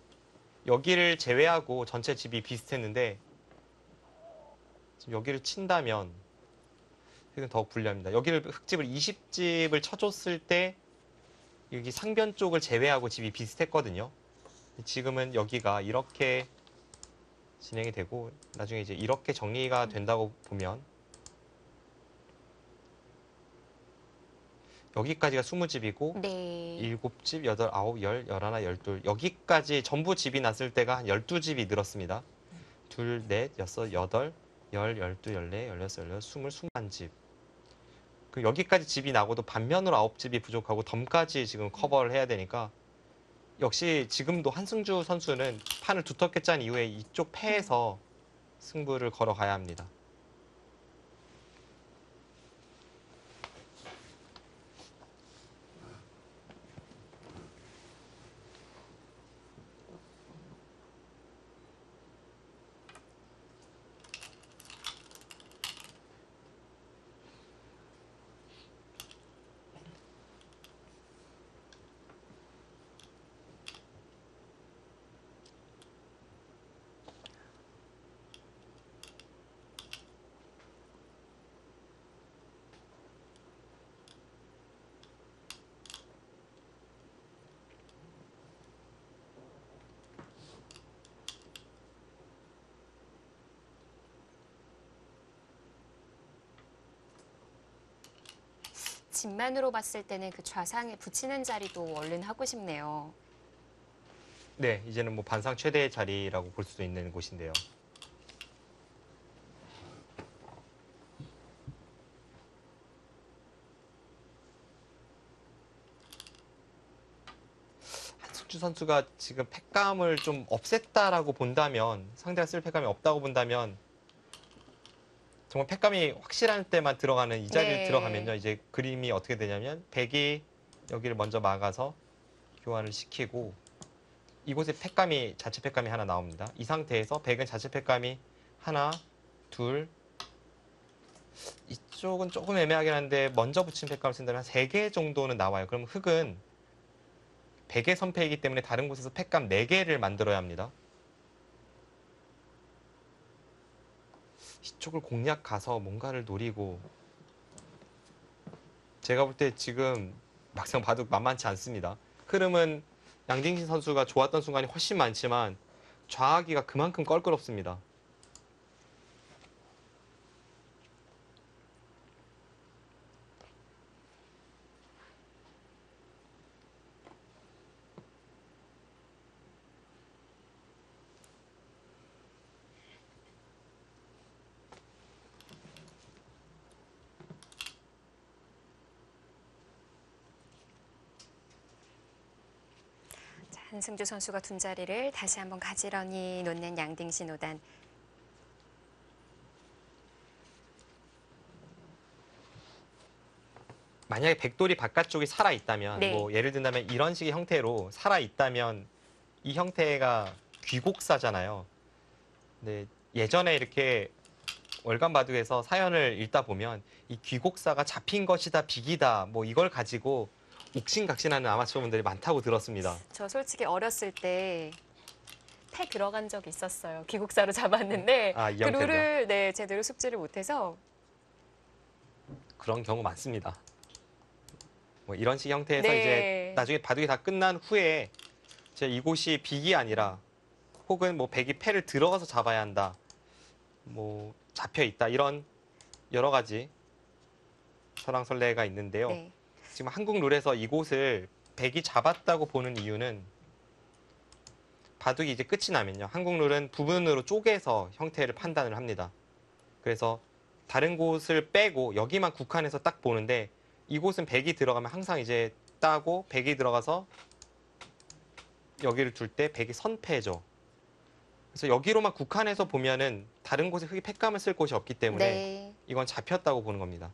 여기를 제외하고 전체 집이 비슷했는데 지금 여기를 친다면 흙은 더욱 불리합니다. 여기를 흙집을 20집을 쳐줬을 때 여기 상변 쪽을 제외하고 집이 비슷했거든요. 지금은 여기가 이렇게 진행이 되고 나중에 이제 이렇게 정리가 된다고 보면 여기까지가 20집이고 네. 7집, 8, 9, 10, 11, 12 여기까지 전부 집이 났을 때가 한 12집이 늘었습니다. 둘, 넷, 여섯, 여덟, 10, 12, 14, 16, 16, 20, 21집. 그 여기까지 집이 나고도 반면으로 9집이 부족하고 덤까지 지금 커버를 해야 되니까 역시 지금도 한승주 선수는 판을 두텁게 짠 이후에 이쪽 패에서 승부를 걸어가야 합니다. 집만으로 봤을 때는 그 좌상에 붙이는 자리도 얼른 하고 싶네요. 네, 이제는 뭐 반상 최대의 자리라고 볼 수도 있는 곳인데요. 한승주 선수가 지금 팩감을 좀 없앴다라고 본다면 상대가 쓸 팩감이 없다고 본다면 정말 팩감이 확실한 때만 들어가는 이 자리를 네. 들어가면요. 이제 그림이 어떻게 되냐면 백이 여기를 먼저 막아서 교환을 시키고 이곳에 팩감이 자체 팩감이 하나 나옵니다. 이 상태에서 백은 자체 팩감이 하나, 둘 이쪽은 조금 애매하긴 한데 먼저 붙인 팩감을 쓴다면 한 3개 정도는 나와요. 그럼 흑은 백의 선패이기 때문에 다른 곳에서 팩감 4개를 만들어야 합니다. 이쪽을 공략 가서 뭔가를 노리고 제가 볼 때 지금 막상 봐도 만만치 않습니다. 흐름은 양딩신 선수가 좋았던 순간이 훨씬 많지만 좌하기가 그만큼 껄끄럽습니다. 자, 한승주 선수가 둔 자리를 다시 한번 가지런히 놓는 양딩신 5단. 만약에 백돌이 바깥쪽이 살아있다면 네. 뭐 예를 든다면 이런 식의 형태로 살아있다면 이 형태가 귀곡사잖아요. 근데 예전에 이렇게 월간 바둑에서 사연을 읽다 보면 이 귀곡사가 잡힌 것이다 비기다 뭐 이걸 가지고 옥신각신하는 아마추어분들이 많다고 들었습니다. 저 솔직히 어렸을 때 패 들어간 적이 있었어요. 귀국사로 잡았는데 아, 이 그 형태로요? 룰을 네, 제대로 숙지를 못해서 그런 경우 많습니다. 뭐 이런 식 형태에서 네. 이제 나중에 바둑이 다 끝난 후에 이제 이곳이 빅이 아니라 혹은 뭐 백이 패를 들어가서 잡아야 한다. 뭐 잡혀 있다. 이런 여러 가지 설왕설래가 있는데요. 네. 지금 한국 룰에서 이곳을 백이 잡았다고 보는 이유는 바둑이 이제 끝이 나면요. 한국 룰은 부분으로 쪼개서 형태를 판단을 합니다. 그래서 다른 곳을 빼고 여기만 국한해서 딱 보는데 이곳은 백이 들어가면 항상 이제 따고 백이 들어가서 여기를 둘 때 백이 선패죠. 그래서 여기로만 국한해서 보면은 다른 곳에 흑이 팩감을 쓸 곳이 없기 때문에 네. 이건 잡혔다고 보는 겁니다.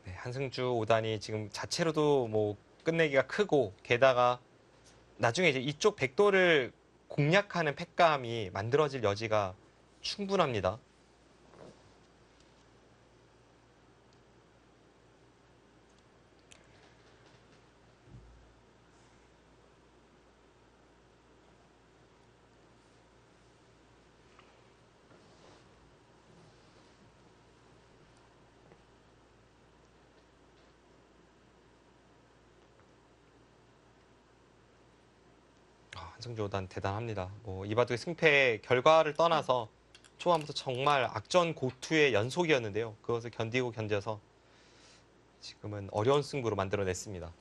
네, 한승주 5단이 지금 자체로도 뭐 끝내기가 크고 게다가 나중에 이제 이쪽 백도를 공략하는 팩감이 만들어질 여지가 충분합니다. 한승주 오단 대단합니다. 뭐 이 바둑의 승패 결과를 떠나서 초반부터 정말 악전 고투의 연속이었는데요. 그것을 견디고 견뎌서 지금은 어려운 승부로 만들어냈습니다.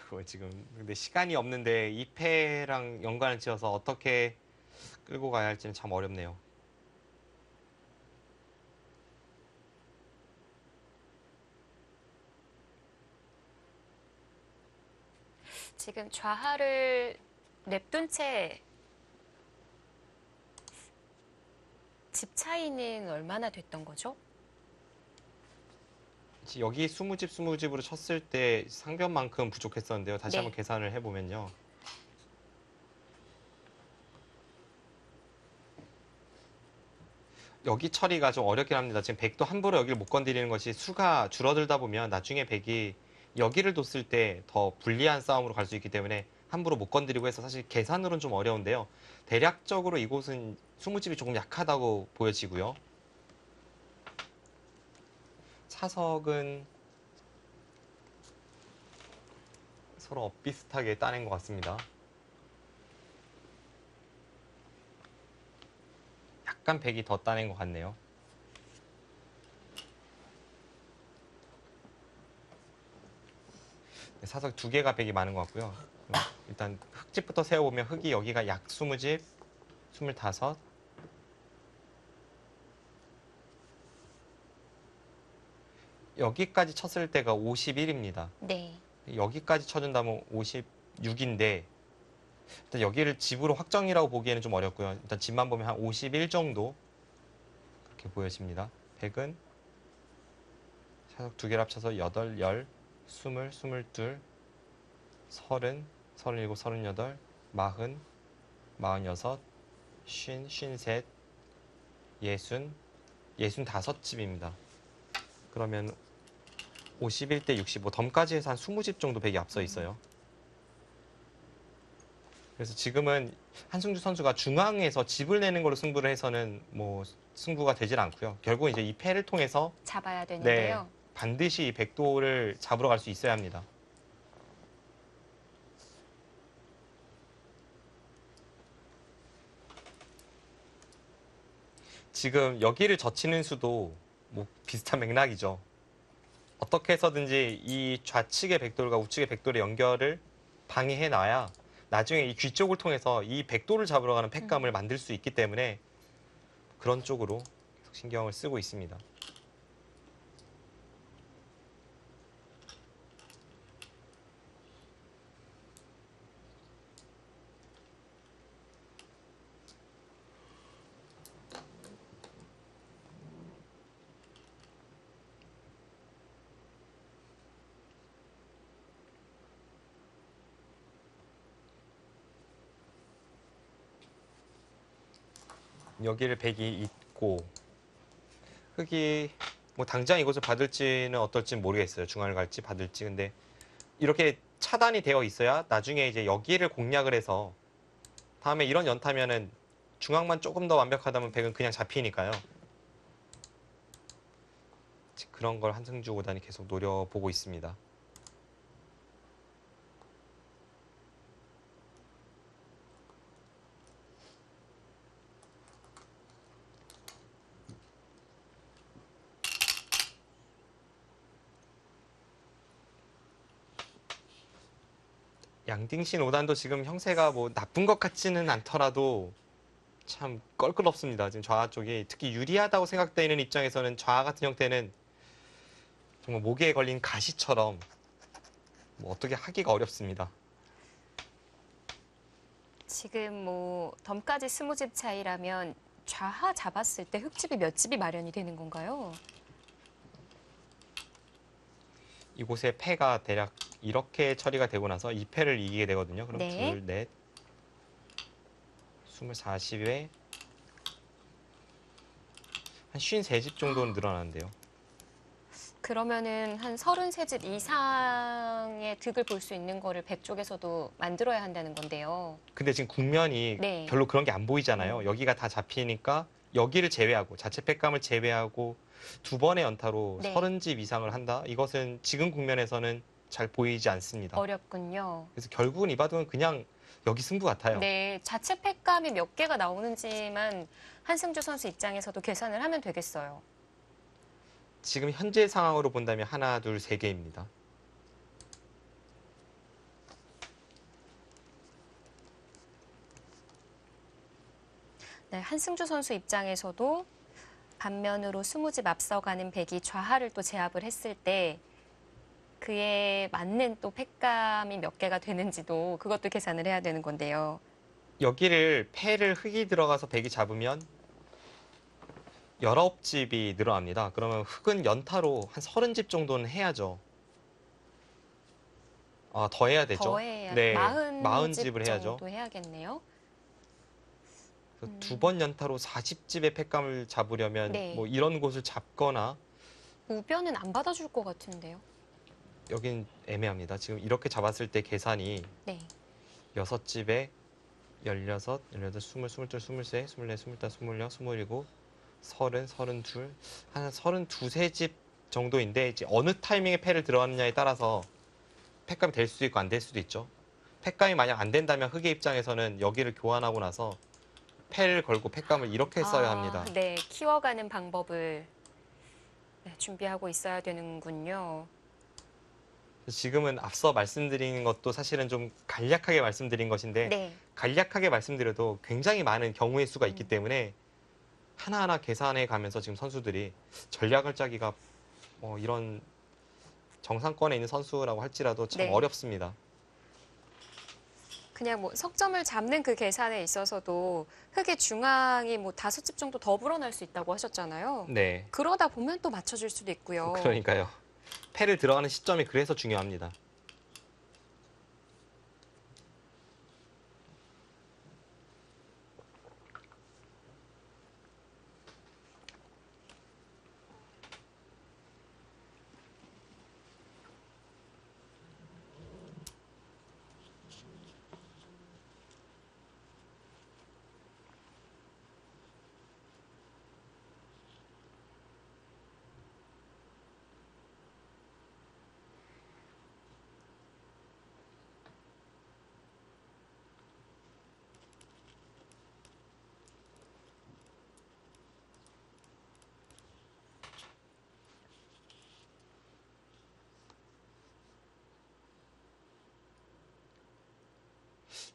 결국 지금 근데 시간이 없는데 2패랑 연관을 지어서 어떻게 끌고 가야 할지는 참 어렵네요. 지금 좌하를 냅둔 채 집 차이는 얼마나 됐던 거죠? 여기 20집 20집으로 쳤을 때 상변만큼 부족했었는데요. 다시 네. 한번 계산을 해보면요. 여기 처리가 좀 어렵긴 합니다. 지금 백도 함부로 여기를 못 건드리는 것이 수가 줄어들다 보면 나중에 백이 여기를 뒀을 때 더 불리한 싸움으로 갈 수 있기 때문에 함부로 못 건드리고 해서 사실 계산으로는 좀 어려운데요. 대략적으로 이곳은 20집이 조금 약하다고 보여지고요. 차석은 서로 엇비슷하게 따낸 것 같습니다. 약간 백이 더 따낸 것 같네요. 사석 두 개가 백이 많은 것 같고요. 일단 흙집부터 세어보면 흙이 여기가 약 20집, 25. 여기까지 쳤을 때가 51입니다. 네. 여기까지 쳐준다면 56인데 일단 여기를 집으로 확정이라고 보기에는 좀 어렵고요. 일단 집만 보면 한 51 정도 그렇게 보여집니다. 100은 사석 두 개를 합쳐서 8, 10, 20, 22, 30, 37, 38, 40, 46, 50, 53, 60, 65집입니다. 그러면 51대 65, 덤까지 해서 한 20집 정도 백이 앞서 있어요. 그래서 지금은 한승주 선수가 중앙에서 집을 내는 걸로 승부를 해서는 뭐 승부가 되질 않고요. 결국 이제 이 패를 통해서 잡아야 되는데요. 반드시 이 백도를 잡으러 갈 수 있어야 합니다. 지금 여기를 젖히는 수도 뭐 비슷한 맥락이죠. 어떻게 해서든지 이 좌측의 백돌과 우측의 백돌의 연결을 방해해 놔야 나중에 이 귀 쪽을 통해서 이 백돌을 잡으러 가는 팩감을 만들 수 있기 때문에 그런 쪽으로 계속 신경을 쓰고 있습니다. 여기를 백이 있고 흙이 뭐 당장 이곳을 받을지는 어떨지 모르겠어요. 중앙을 갈지 받을지. 근데 이렇게 차단이 되어 있어야 나중에 이제 여기를 공략을 해서 다음에 이런 연타면은 중앙만 조금 더 완벽하다면 백은 그냥 잡히니까요. 그런 걸 한승주 구단이 계속 노려보고 있습니다. 양딩신 5단도 지금 형세가 뭐 나쁜 것 같지는 않더라도 참 껄끄럽습니다. 지금 좌 쪽이 특히 유리하다고 생각되는 입장에서는 좌 같은 형태는 정말 목에 걸린 가시처럼 뭐 어떻게 하기가 어렵습니다. 지금 뭐 덤까지 20집 차이라면 좌하 잡았을 때 흙집이 몇 집이 마련이 되는 건가요? 이곳의 패가 대략 이렇게 처리가 되고 나서 이 패를 이기게 되거든요. 그럼 네. 둘, 넷, 40에 한 53집 정도는 늘어나는데요. 그러면은 한 33집 이상의 득을 볼 수 있는 거를 백 쪽에서도 만들어야 한다는 건데요. 근데 지금 국면이 네. 별로 그런 게 안 보이잖아요. 여기가 다 잡히니까 여기를 제외하고 자체 팩감을 제외하고 두 번의 연타로 네. 30집 이상을 한다? 이것은 지금 국면에서는 잘 보이지 않습니다. 어렵군요. 그래서 결국은 이 바둑은 그냥 여기 승부 같아요. 네, 자체 팩감이 몇 개가 나오는지만 한승주 선수 입장에서도 계산을 하면 되겠어요. 지금 현재 상황으로 본다면 하나, 둘, 세 개입니다. 네, 한승주 선수 입장에서도 반면으로 20집 앞서가는 백이 좌하를 또 제압을 했을 때 그에 맞는 또 팩감이 몇 개가 되는지도 그것도 계산을 해야 되는 건데요. 여기를 패를 흙이 들어가서 백이 잡으면 19집이 늘어납니다. 그러면 흙은 연타로 한 30집 정도는 해야죠. 아, 더 해야 되죠. 더 해야 네, 40집 40집을 해야죠. 정도 해야겠네요. 두 번 연타로 40집의 팩감을 잡으려면 네. 뭐 이런 곳을 잡거나 우변은 안 받아줄 것 같은데요. 여긴 애매합니다. 지금 이렇게 잡았을 때 계산이 네. 6집에 16, 18, 20, 22, 23, 24, 25, 26, 27, 30, 32, 한 32, 3집 정도인데 이제 어느 타이밍에 패를 들어갔느냐에 따라서 팩감이 될 수도 있고 안 될 수도 있죠. 팩감이 만약 안 된다면 흑의 입장에서는 여기를 교환하고 나서 패를 걸고 팩감을 이렇게 써야 합니다. 네, 키워가는 방법을 네, 준비하고 있어야 되는군요. 지금은 앞서 말씀드린 것도 사실은 좀 간략하게 말씀드린 것인데 네. 간략하게 말씀드려도 굉장히 많은 경우의 수가 있기 때문에 하나하나 계산해 가면서 지금 선수들이 전략을 짜기가 이런 정상권에 있는 선수라고 할지라도 참 네. 어렵습니다. 그냥 뭐 석점을 잡는 그 계산에 있어서도 흑의 중앙이 뭐 5집 정도 더 불어날 수 있다고 하셨잖아요. 네, 그러다 보면 또 맞춰줄 수도 있고요. 그러니까요. 패를 들어가는 시점이 그래서 중요합니다.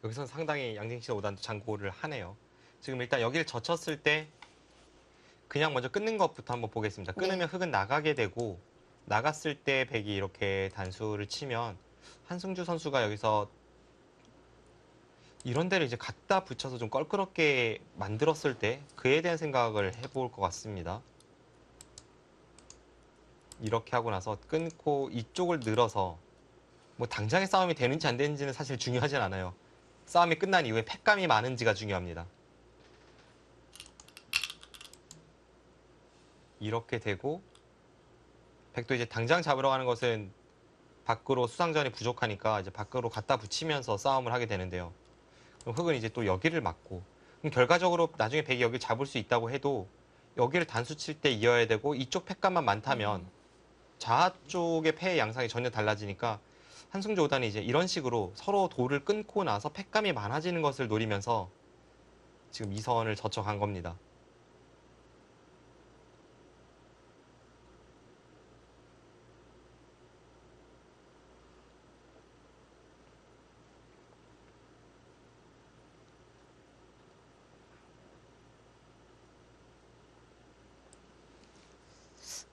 여기서 상당히 양진식 5단도 장고를 하네요. 지금 일단 여기를 젖혔을 때 그냥 먼저 끊는 것부터 한번 보겠습니다. 끊으면 네. 흙은 나가게 되고 나갔을 때 백이 이렇게 단수를 치면 한승주 선수가 여기서 이런 데를 이제 갖다 붙여서 좀 껄끄럽게 만들었을 때 그에 대한 생각을 해볼 것 같습니다. 이렇게 하고 나서 끊고 이쪽을 늘어서 뭐 당장의 싸움이 되는지 안 되는지는 사실 중요하진 않아요. 싸움이 끝난 이후에 팩감이 많은지가 중요합니다. 이렇게 되고 백도 이제 당장 잡으러 가는 것은 밖으로 수상전이 부족하니까 이제 밖으로 갖다 붙이면서 싸움을 하게 되는데요. 그럼 흑은 이제 또 여기를 막고 그럼 결과적으로 나중에 백이 여기를 잡을 수 있다고 해도 여기를 단수 칠 때 이어야 되고 이쪽 팩감만 많다면 좌 쪽의 패의 양상이 전혀 달라지니까 한승주 5단이 이제 이런 식으로 서로 돌을 끊고 나서 팩감이 많아지는 것을 노리면서 지금 이 선을 젖혀간 겁니다.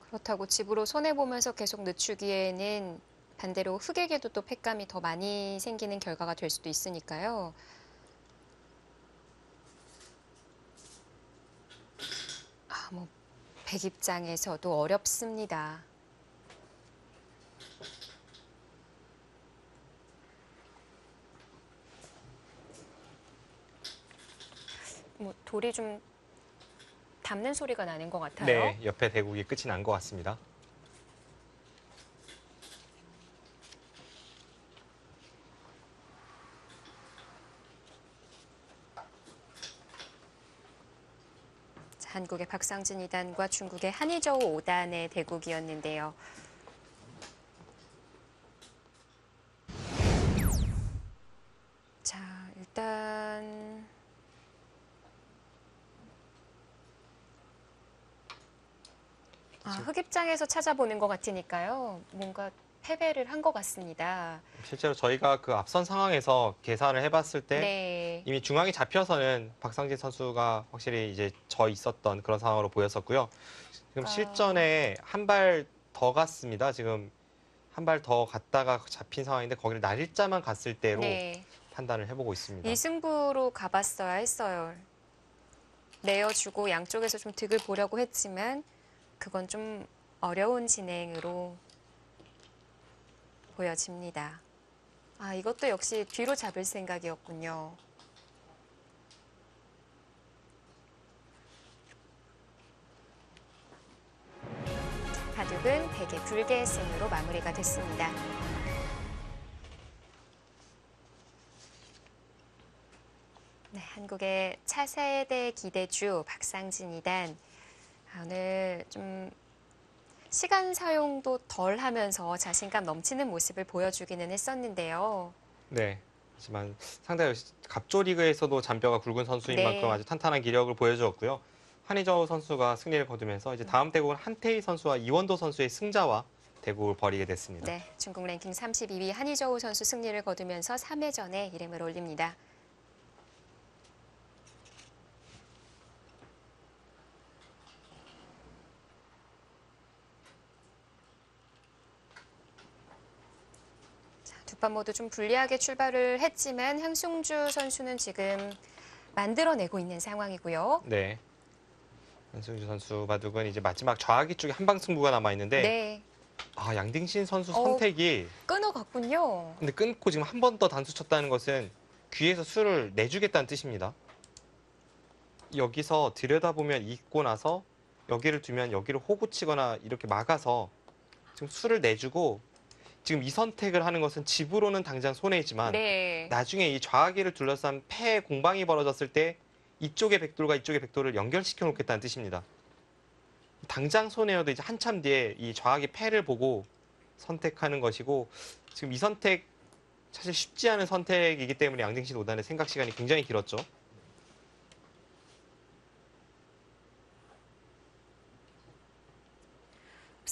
그렇다고 집으로 손해보면서 계속 늦추기에는 반대로 흑에게도 또 팩감이 더 많이 생기는 결과가 될 수도 있으니까요. 백 입장에서도 어렵습니다. 뭐 돌이 좀 닿는 소리가 나는 것 같아요. 네, 옆에 대국이 끝이 난 것 같습니다. 자, 한국의 박상진 2단과 중국의 한희저우 5단의 대국이었는데요. 자, 일단 흑입장에서 찾아보는 것 같으니까요. 뭔가 패배를 한 것 같습니다. 실제로 저희가 그 앞선 상황에서 계산을 해봤을 때 네. 이미 중앙이 잡혀서는 박상진 선수가 확실히 이제 져 있었던 그런 상황으로 보였었고요. 지금 실전에 한 발 더 갔습니다. 지금 한 발 더 갔다가 잡힌 상황인데 거기를 날일자만 갔을 때로 네. 판단을 해보고 있습니다. 이 승부로 가봤어야 했어요. 내어주고 양쪽에서 좀 득을 보려고 했지만 그건 좀 어려운 진행으로 보여집니다. 아, 이것도 역시 뒤로 잡을 생각이었군요. 바둑은 백의 불개의 승으로 마무리가 됐습니다. 네, 한국의 차세대 기대주 박상진 2단. 오늘 좀 시간 사용도 덜 하면서 자신감 넘치는 모습을 보여주기는 했었는데요. 네. 하지만 상당히 갑조 리그에서도 잔뼈가 굵은 선수인 네. 만큼 아주 탄탄한 기력을 보여주었고요. 한희저우 선수가 승리를 거두면서 이제 다음 대국은 한태희 선수와 이원도 선수의 승자와 대국을 벌이게 됐습니다. 네, 중국 랭킹 32위 한희저우 선수 승리를 거두면서 3회전에 이름을 올립니다. 두 판 모두 좀 불리하게 출발을 했지만 한승주 선수는 지금 만들어내고 있는 상황이고요. 네. 한승주 선수 바둑은 이제 마지막 좌하기 쪽에 한방 승부가 남아 있는데 네, 양딩신 선수 선택이 끊어갔군요. 근데 끊고 지금 한 번 더 단수 쳤다는 것은 귀에서 수를 내주겠다는 뜻입니다. 여기서 들여다보면 잊고 나서 여기를 두면 여기를 호구 치거나 이렇게 막아서 지금 수를 내주고 지금 이 선택을 하는 것은 집으로는 당장 손해이지만 네. 나중에 이 좌하기를 둘러싼 패 공방이 벌어졌을 때 이쪽의 백돌과 이쪽의 백돌을 연결시켜 놓겠다는 뜻입니다. 당장 손해여도 이제 한참 뒤에 이 좌하기 패를 보고 선택하는 것이고 지금 이 선택 사실 쉽지 않은 선택이기 때문에 양딩신 5단의 생각 시간이 굉장히 길었죠.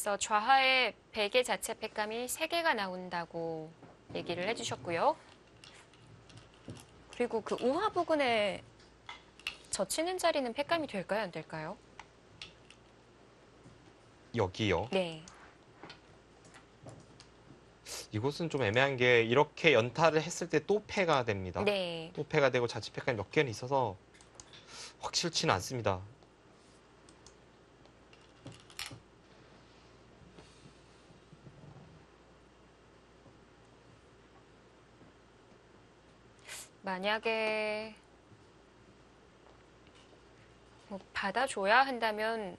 앞서 좌하에 베개 자체 팩감이 3개가 나온다고 얘기를 해주셨고요. 그리고 그 우하 부근에 젖히는 자리는 팩감이 될까요, 안 될까요? 여기요. 네. 이곳은 좀 애매한 게 이렇게 연타를 했을 때 또 패가 됩니다. 네. 또 패가 되고 자칫 패감이 몇 개는 있어서 확실치는 않습니다. 만약에 뭐 받아줘야 한다면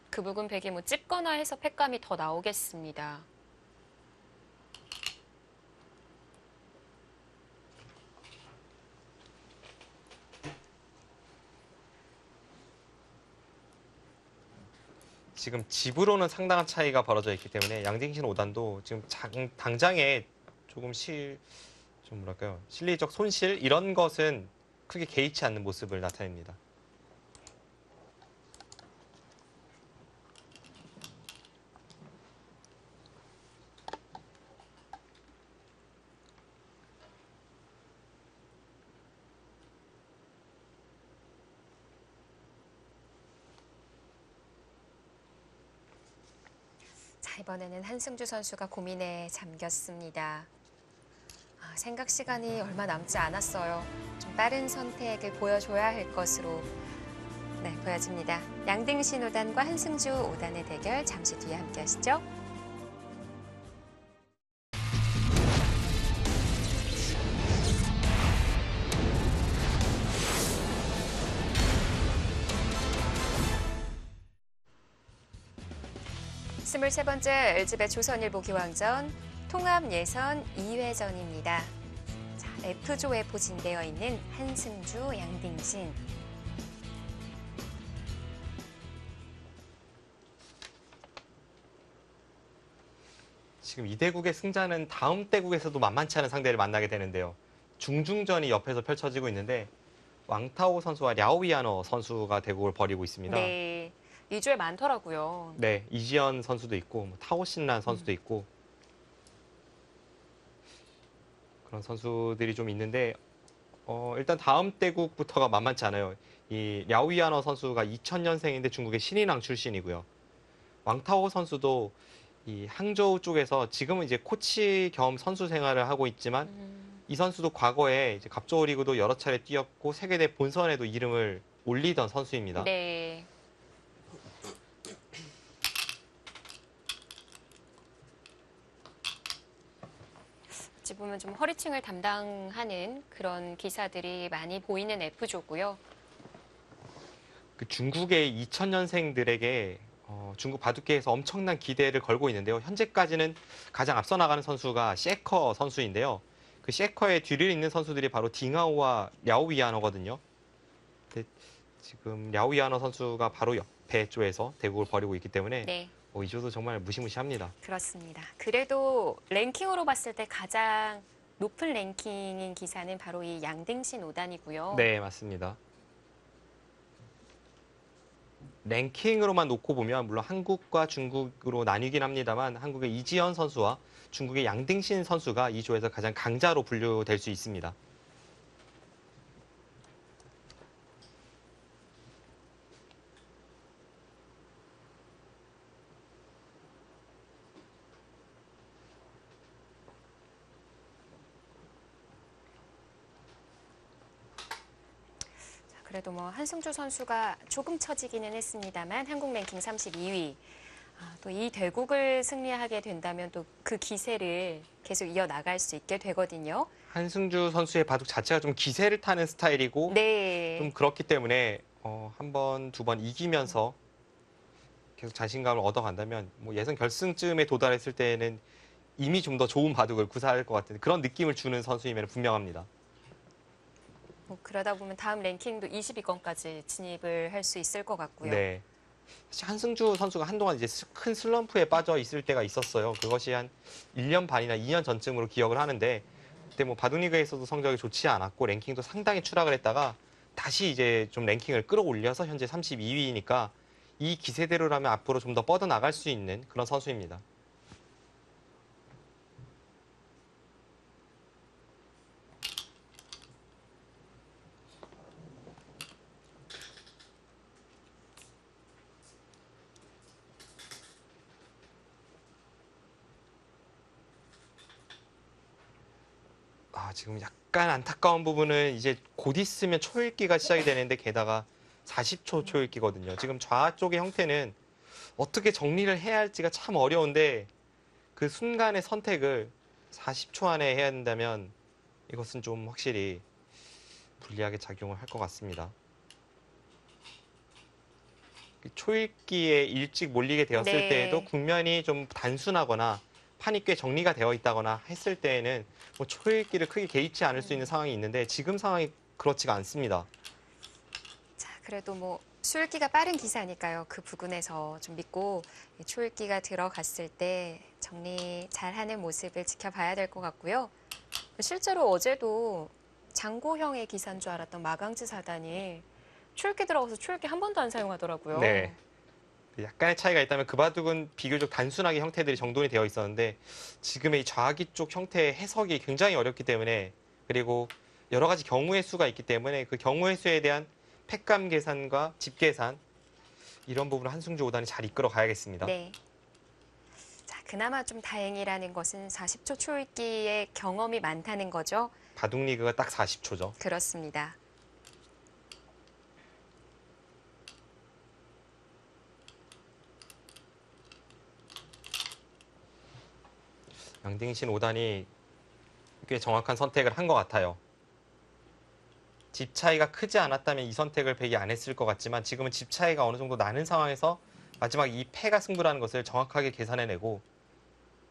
그 부분 백이 뭐 찝거나 해서 팩감이 더 나오겠습니다. 지금 집으로는 상당한 차이가 벌어져 있기 때문에 양딩신 5단도 지금 당장에 조금 좀 뭐랄까요, 실리적 손실 이런 것은 크게 개의치 않는 모습을 나타냅니다. 자, 이번에는 한승주 선수가 고민에 잠겼습니다. 생각 시간이 얼마 남지 않았어요. 좀 빠른 선택을 보여줘야 할 것으로 네, 보여집니다. 양등신 5단과 한승주 5단의 대결 잠시 뒤에 함께 하시죠. 스물세 번째 LG배 조선일보 기왕전 통합 예선 2회전입니다. 자, F조에 포진되어 있는 한승주, 양등신. 지금 이 대국의 승자는 다음 대국에서도 만만치 않은 상대를 만나게 되는데요. 중중전이 옆에서 펼쳐지고 있는데 왕타오 선수와 랴오이아너 선수가 대국을 벌이고 있습니다. 네, 2주에 많더라고요. 네, 이지연 선수도 있고 타오 신란 선수도 있고 그런 선수들이 좀 있는데 일단 다음 대국부터가 만만치 않아요. 이 랴오이아너 선수가 2000년생인데 중국의 신인왕 출신이고요. 왕타오 선수도 이 항저우 쪽에서 지금은 이제 코치 겸 선수 생활을 하고 있지만 이 선수도 과거에 이제 갑조어 리그도 여러 차례 뛰었고 세계대 본선에도 이름을 올리던 선수입니다. 네. 어찌 보면 좀 허리층을 담당하는 그런 기사들이 많이 보이는 F조고요. 그 중국의 2000년생들에게 중국 바둑계에서 엄청난 기대를 걸고 있는데요. 현재까지는 가장 앞서 나가는 선수가 셰커 선수인데요. 그 셰커의 뒤를 잇는 선수들이 바로 딩하오와 랴오이아너거든요. 근데 지금 랴오이아너 선수가 바로 옆에 조에서 대국을 벌이고 있기 때문에 네. 이 조도 정말 무시무시합니다. 그렇습니다. 그래도 랭킹으로 봤을 때 가장 높은 랭킹인 기사는 바로 이 양등신 5단이고요. 네, 맞습니다. 랭킹으로만 놓고 보면 물론 한국과 중국으로 나뉘긴 합니다만 한국의 이지연 선수와 중국의 양등신 선수가 이 조에서 가장 강자로 분류될 수 있습니다. 그래도 뭐 한승주 선수가 조금 처지기는 했습니다만 한국 랭킹 32위. 또 이 대국을 승리하게 된다면 또 그 기세를 계속 이어나갈 수 있게 되거든요. 한승주 선수의 바둑 자체가 좀 기세를 타는 스타일이고 네. 좀 그렇기 때문에 한 번, 두 번 이기면서 계속 자신감을 얻어간다면 뭐 예선 결승쯤에 도달했을 때는 이미 좀 더 좋은 바둑을 구사할 것 같은 그런 느낌을 주는 선수임에는 분명합니다. 뭐 그러다 보면 다음 랭킹도 20위권까지 진입을 할 수 있을 것 같고요. 네. 사실 한승주 선수가 한동안 이제 큰 슬럼프에 빠져 있을 때가 있었어요. 그것이 한 1년 반이나 2년 전쯤으로 기억을 하는데 그때 뭐 바둑리그에서도 성적이 좋지 않았고 랭킹도 상당히 추락을 했다가 다시 이제 좀 랭킹을 끌어올려서 현재 32위니까 이 기세대로라면 앞으로 좀 더 뻗어나갈 수 있는 그런 선수입니다. 지금 약간 안타까운 부분은 이제 곧 있으면 초읽기가 시작이 되는데 게다가 40초 초읽기거든요. 지금 좌 쪽의 형태는 어떻게 정리를 해야 할지가 참 어려운데 그 순간의 선택을 40초 안에 해야 된다면 이것은 좀 확실히 불리하게 작용을 할 것 같습니다. 초읽기에 일찍 몰리게 되었을 네. 때에도 국면이 좀 단순하거나 판이 꽤 정리가 되어 있다거나 했을 때에는 뭐 초읽기를 크게 개의치 않을 수 있는 상황이 있는데 지금 상황이 그렇지가 않습니다. 자, 그래도 뭐 초읽기가 빠른 기사니까요. 그 부분에서 좀 믿고 초읽기가 들어갔을 때 정리 잘하는 모습을 지켜봐야 될 것 같고요. 실제로 어제도 장고형의 기사인 줄 알았던 마강지 사단이 초읽기 들어가서 초읽기 한 번도 안 사용하더라고요. 네. 약간의 차이가 있다면 그 바둑은 비교적 단순하게 형태들이 정돈이 되어 있었는데 지금의 이 좌기 쪽 형태의 해석이 굉장히 어렵기 때문에 그리고 여러 가지 경우의 수가 있기 때문에 그 경우의 수에 대한 팩감 계산과 집 계산 이런 부분을 한승주 5단이 잘 이끌어 가야겠습니다. 네. 자, 그나마 좀 다행이라는 것은 40초 초읽기의 경험이 많다는 거죠. 바둑 리그가 딱 40초죠. 그렇습니다. 양딩신 5단이 꽤 정확한 선택을 한 것 같아요. 집 차이가 크지 않았다면 이 선택을 백이 안 했을 것 같지만 지금은 집 차이가 어느 정도 나는 상황에서 마지막 이 패가 승부라는 것을 정확하게 계산해내고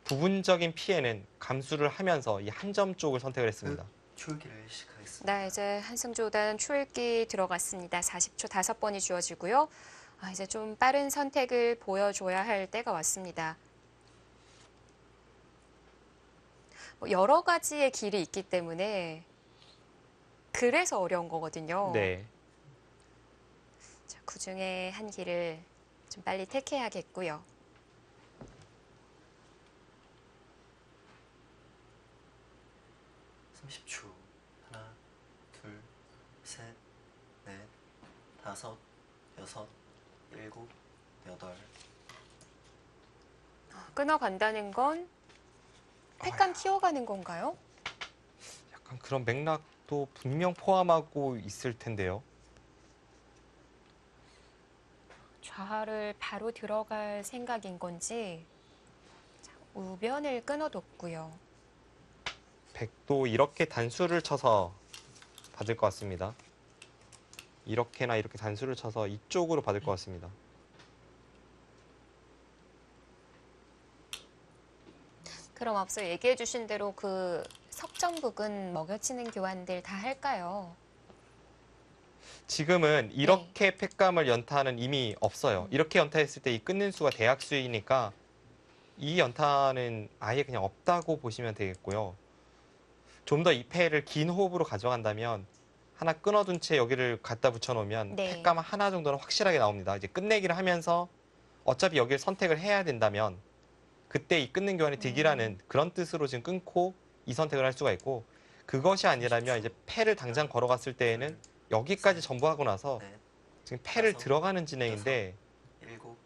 부분적인 피해는 감수를 하면서 이 한 점 쪽을 선택을 했습니다. 출기를 시작하겠습니다. 네, 이제 한승주 5단 초읽기 들어갔습니다. 40초 5번이 주어지고요. 이제 좀 빠른 선택을 보여줘야 할 때가 왔습니다. 여러 가지의 길이 있기 때문에 그래서 어려운 거거든요. 네. 자, 그중에 한 길을 좀 빨리 택해야겠고요. (30초) 하나, 둘, 셋, 넷, 다섯, 여섯, 일곱, 여덟. 끊어간다는 건 횟감 키워가는 건가요? 약간 그런 맥락도 분명 포함하고 있을 텐데요. 좌를 바로 들어갈 생각인 건지. 자, 우변을 끊어뒀고요. 백도 이렇게 단수를 쳐서 받을 것 같습니다. 이렇게나 이렇게 단수를 쳐서 이쪽으로 받을 것 같습니다. 그럼 앞서 얘기해 주신 대로 그 석점북은 먹여치는 교환들 다 할까요? 지금은 이렇게 팩감을 연타는 이미 없어요. 이렇게 연타했을 때 이 끊는 수가 대약수이니까 이 연타는 아예 그냥 없다고 보시면 되겠고요. 좀 더 이 패를 긴 호흡으로 가져간다면 하나 끊어둔 채 여기를 갖다 붙여놓으면 네. 팩감 하나 정도는 확실하게 나옵니다. 이제 끝내기를 하면서 어차피 여기를 선택을 해야 된다면 그때 이 끊는 교환이 득이라는 그런 뜻으로 지금 끊고 이 선택을 할 수가 있고 그것이 아니라면 이제 패를 당장 걸어갔을 때에는 여기까지 전부 하고 나서 넷, 지금 패를 다섯, 들어가는 진행인데 일곱,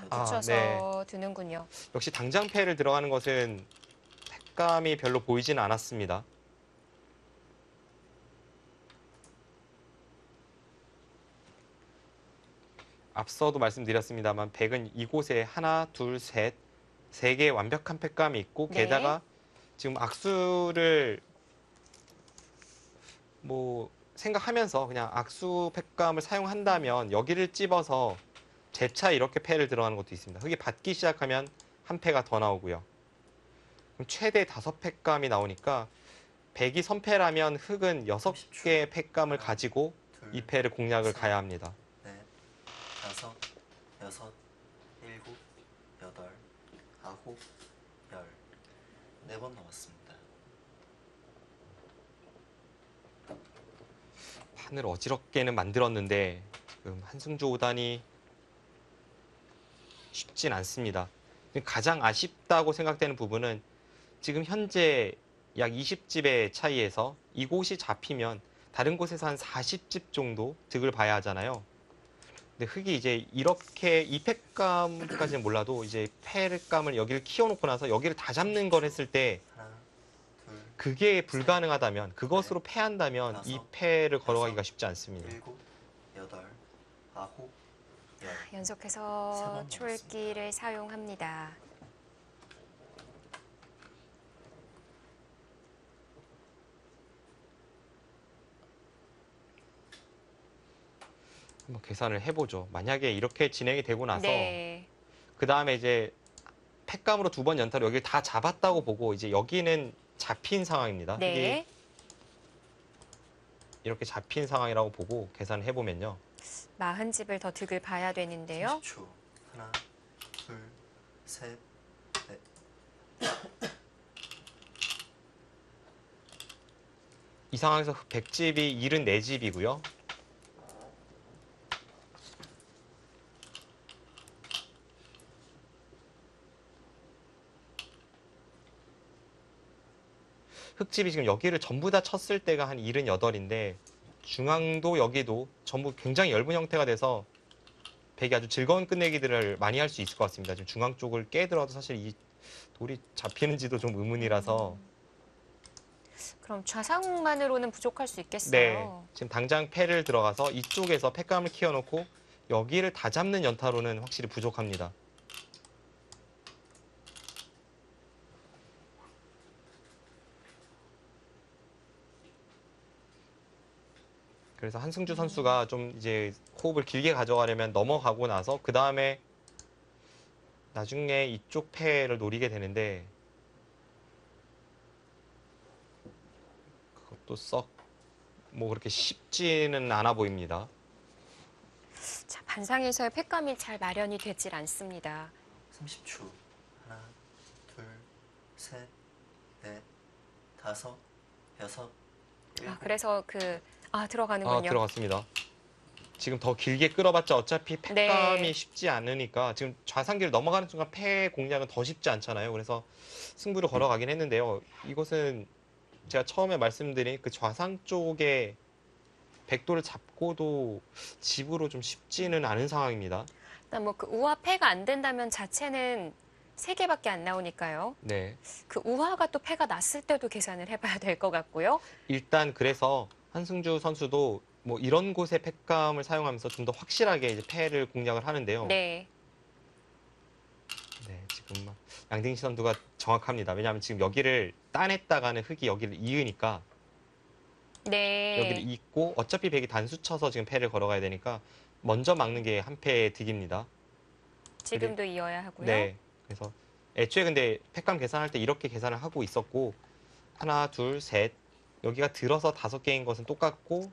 붙여서 네. 두는군요. 역시 당장 패를 들어가는 것은 팩감이 별로 보이지는 않았습니다. 앞서도 말씀드렸습니다만 백은 이곳에 하나, 둘, 셋, 세 개의 완벽한 팩감이 있고 네. 게다가 지금 악수를 뭐 생각하면서 그냥 악수 팩감을 사용한다면 여기를 찝어서 재차 이렇게 패를 들어가는 것도 있습니다. 흙이 받기 시작하면 한 패가 더 나오고요. 그럼 최대 5팩감이 나오니까 백이 선패라면 흙은 6개의 팩감을 가지고 둘, 이 패를 공략을 가야 합니다. 넷, 다섯, 여섯, 일곱, 여덟, 아홉, 열. 4번 남았습니다. 판을 어지럽게는 만들었는데 지금 한승주 5단이 쉽진 않습니다. 가장 아쉽다고 생각되는 부분은 지금 현재 약 20집의 차이에서 이곳이 잡히면 다른 곳에서 한 40집 정도 득을 봐야 하잖아요. 근데 흙이 이제 이렇게 이 팩감까지는 몰라도 이제 패감을 여기를 키워놓고 나서 여기를 다 잡는 걸 했을 때 하나, 둘, 그게 불가능하다면 그것으로 패한다면 이 패를 걸어가기가 쉽지 않습니다. 일곱, 여덟, 아홉, 열. 연속해서 세 번 초읽기를 사용합니다. 한번 계산을 해보죠. 만약에 이렇게 진행이 되고 나서 네. 그 다음에 이제 팩감으로 2번 연타로 여기를 다 잡았다고 보고 이제 여기는 잡힌 상황입니다. 네. 이렇게 잡힌 상황이라고 보고 계산을 해보면요. 40집을 더 득을 봐야 되는데요. 30초. 하나, 둘, 셋, 넷. 이 상황에서 100집이 74집이고요. 흙집이 지금 여기를 전부 다 쳤을 때가 한 78인데 중앙도 여기도 전부 굉장히 엷은 형태가 돼서 백이 아주 즐거운 끝내기들을 많이 할 수 있을 것 같습니다. 지금 중앙 쪽을 깨들어도 사실 이 돌이 잡히는지도 좀 의문이라서 그럼 좌상만으로는 부족할 수 있겠어요. 네, 지금 당장 패를 들어가서 이쪽에서 팩감을 키워놓고 여기를 다 잡는 연타로는 확실히 부족합니다. 그래서 한승주 선수가 좀 이제 호흡을 길게 가져가려면 넘어가고 나서 그 다음에 나중에 이쪽 패를 노리게 되는데 그것도 썩 뭐 그렇게 쉽지는 않아 보입니다. 자, 반상에서의 팩감이 잘 마련이 되질 않습니다. 30초. 하나, 둘, 셋, 넷, 다섯, 여섯, 일곱. 그래서 들어가는군요. 들어갔습니다. 지금 더 길게 끌어봤자 어차피 팩감이 네. 쉽지 않으니까 지금 좌상기를 넘어가는 순간 패 공략은 더 쉽지 않잖아요. 그래서 승부를 걸어가긴 했는데요. 이것은 제가 처음에 말씀드린 그 좌상 쪽에 백도를 잡고도 집으로 좀 쉽지는 않은 상황입니다. 일단 뭐 그 우화 패가 안 된다면 자체는 3개밖에 안 나오니까요. 네. 그 우화가 또 패가 났을 때도 계산을 해봐야 될 것 같고요. 일단 그래서 한승주 선수도 뭐 이런 곳에 팩감을 사용하면서 좀 더 확실하게 이제 패를 공략을 하는데요. 네. 네, 지금 양딩신 선수가 정확합니다. 왜냐하면 지금 여기를 따냈다가는 흙이 여기를 이으니까 네. 여기를 잇고 어차피 백이 단수 쳐서 지금 패를 걸어가야 되니까 먼저 막는 게 한 패의 득입니다. 지금도 이어야 하고요. 네, 그래서 애초에 근데 팩감 계산할 때 이렇게 계산을 하고 있었고 하나, 둘, 셋 여기가 들어서 5개인 것은 똑같고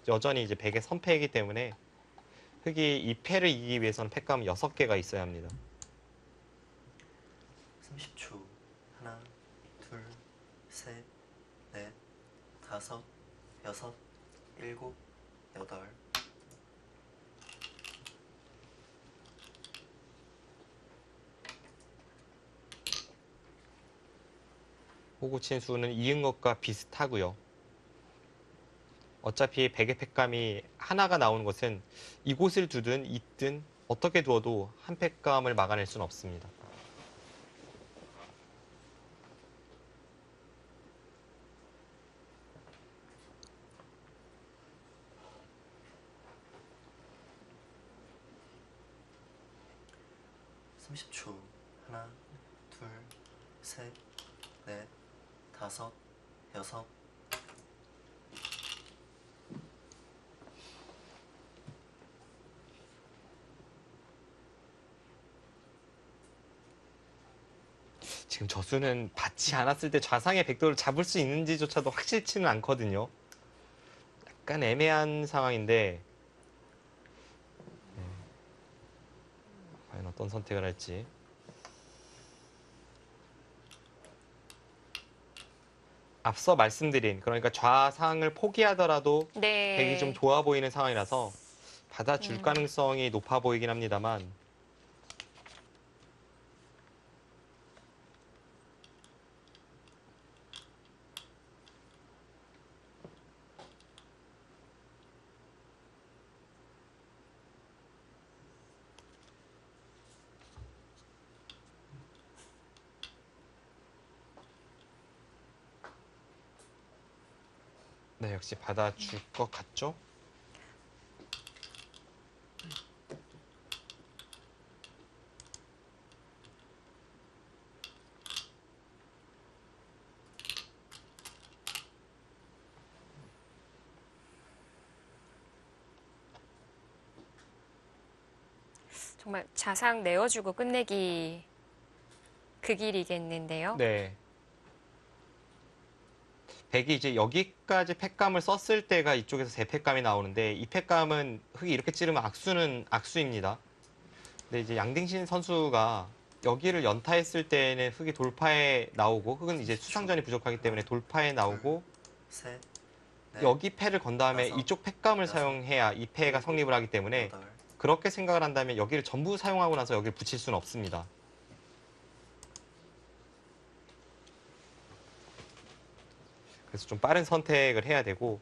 여전히 이제 백의 선패이기 때문에 흙이 이 패를 이기기 위해서는 팩감은 6개가 있어야 합니다. 30초. 하나, 둘, 셋, 넷, 다섯, 여섯, 일곱, 여덟. 호구 친수는 이은 것과 비슷하고요. 어차피 백의 팩감이 하나가 나오는 것은 이곳을 두든 있든 어떻게 두어도 한 팩감을 막아낼 수는 없습니다. (30초) 하나, 둘, 셋, 넷, 다섯, 여섯. 지금 저수는 받지 않았을 때 좌상의 백도를 잡을 수 있는지조차도 확실치는 않거든요. 약간 애매한 상황인데 과연 어떤 선택을 할지. 앞서 말씀드린 그러니까 좌상을 포기하더라도 네. 백이 좀 좋아 보이는 상황이라서 받아줄 가능성이 높아 보이긴 합니다만 네, 역시 받아줄 것 같죠? 정말 자상 내어주고 끝내기 그 길이겠는데요. 네. 백이 이제 여기까지 팩감을 썼을 때가 이쪽에서 세 팩감이 나오는데 이 팩감은 흙이 이렇게 찌르면 악수는 악수입니다. 근데 이제 양딩신 선수가 여기를 연타했을 때는 흙이 돌파에 나오고 흙은 이제 수상전이 부족하기 때문에 돌파에 나오고 셋, 넷, 여기 패를 건 다음에 다섯, 이쪽 팩감을 여섯, 사용해야 이 패가 성립을 하기 때문에 여덟. 그렇게 생각을 한다면 여기를 전부 사용하고 나서 여기를 붙일 수는 없습니다. 그래서 좀 빠른 선택을 해야 되고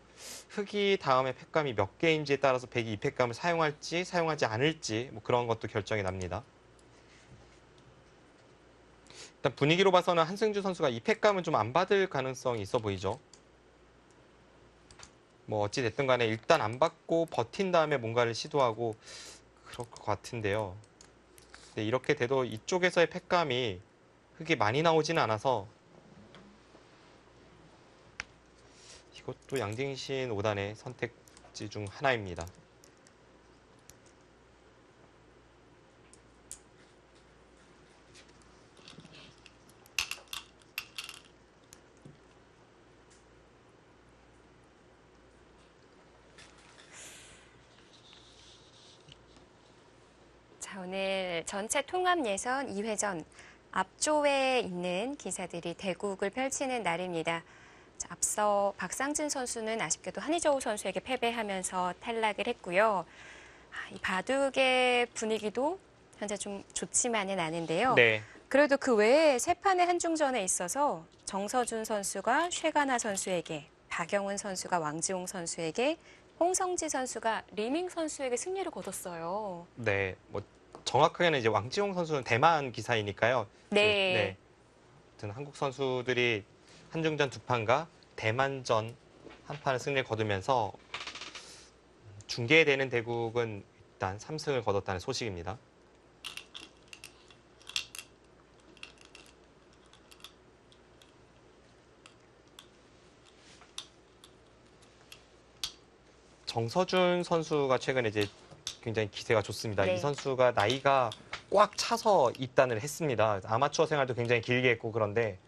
흙이 다음에 팩감이 몇 개인지에 따라서 백이 이 팩감을 사용할지 사용하지 않을지 뭐 그런 것도 결정이 납니다. 일단 분위기로 봐서는 한승주 선수가 이 팩감은 좀 안 받을 가능성이 있어 보이죠. 뭐 어찌 됐든 간에 일단 안 받고 버틴 다음에 뭔가를 시도하고 그럴 것 같은데요. 근데 이렇게 돼도 이쪽에서의 팩감이 흙이 많이 나오지는 않아서 이것도 양딩신 5단의 선택 선택지 중 하나입니다. 자, 오늘 전체 통합 예선 2회전 앞조에 있는 기사들이 대국을 펼치는 날입니다. 자, 앞서 박상진 선수는 아쉽게도 한희저우 선수에게 패배하면서 탈락을 했고요. 이 바둑의 분위기도 현재 좀 좋지만은 않은데요. 네. 그래도 그 외에 세 판의 한중전에 있어서 정서준 선수가 쉐가나 선수에게, 박영훈 선수가 왕지홍 선수에게, 홍성지 선수가 리밍 선수에게 승리를 거뒀어요. 네. 뭐 정확하게는 이제 왕지홍 선수는 대만 기사이니까요. 네. 아무튼 한국 선수들이 한중전 두 판과 대만전 한 판을 승리를 거두면서 중계되는 대국은 일단 3승을 거뒀다는 소식입니다. 정서준 선수가 최근에 이제 굉장히 기세가 좋습니다. 네. 이 선수가 나이가 꽉 차서 입단을 했습니다. 아마추어 생활도 굉장히 길게 했고 그런데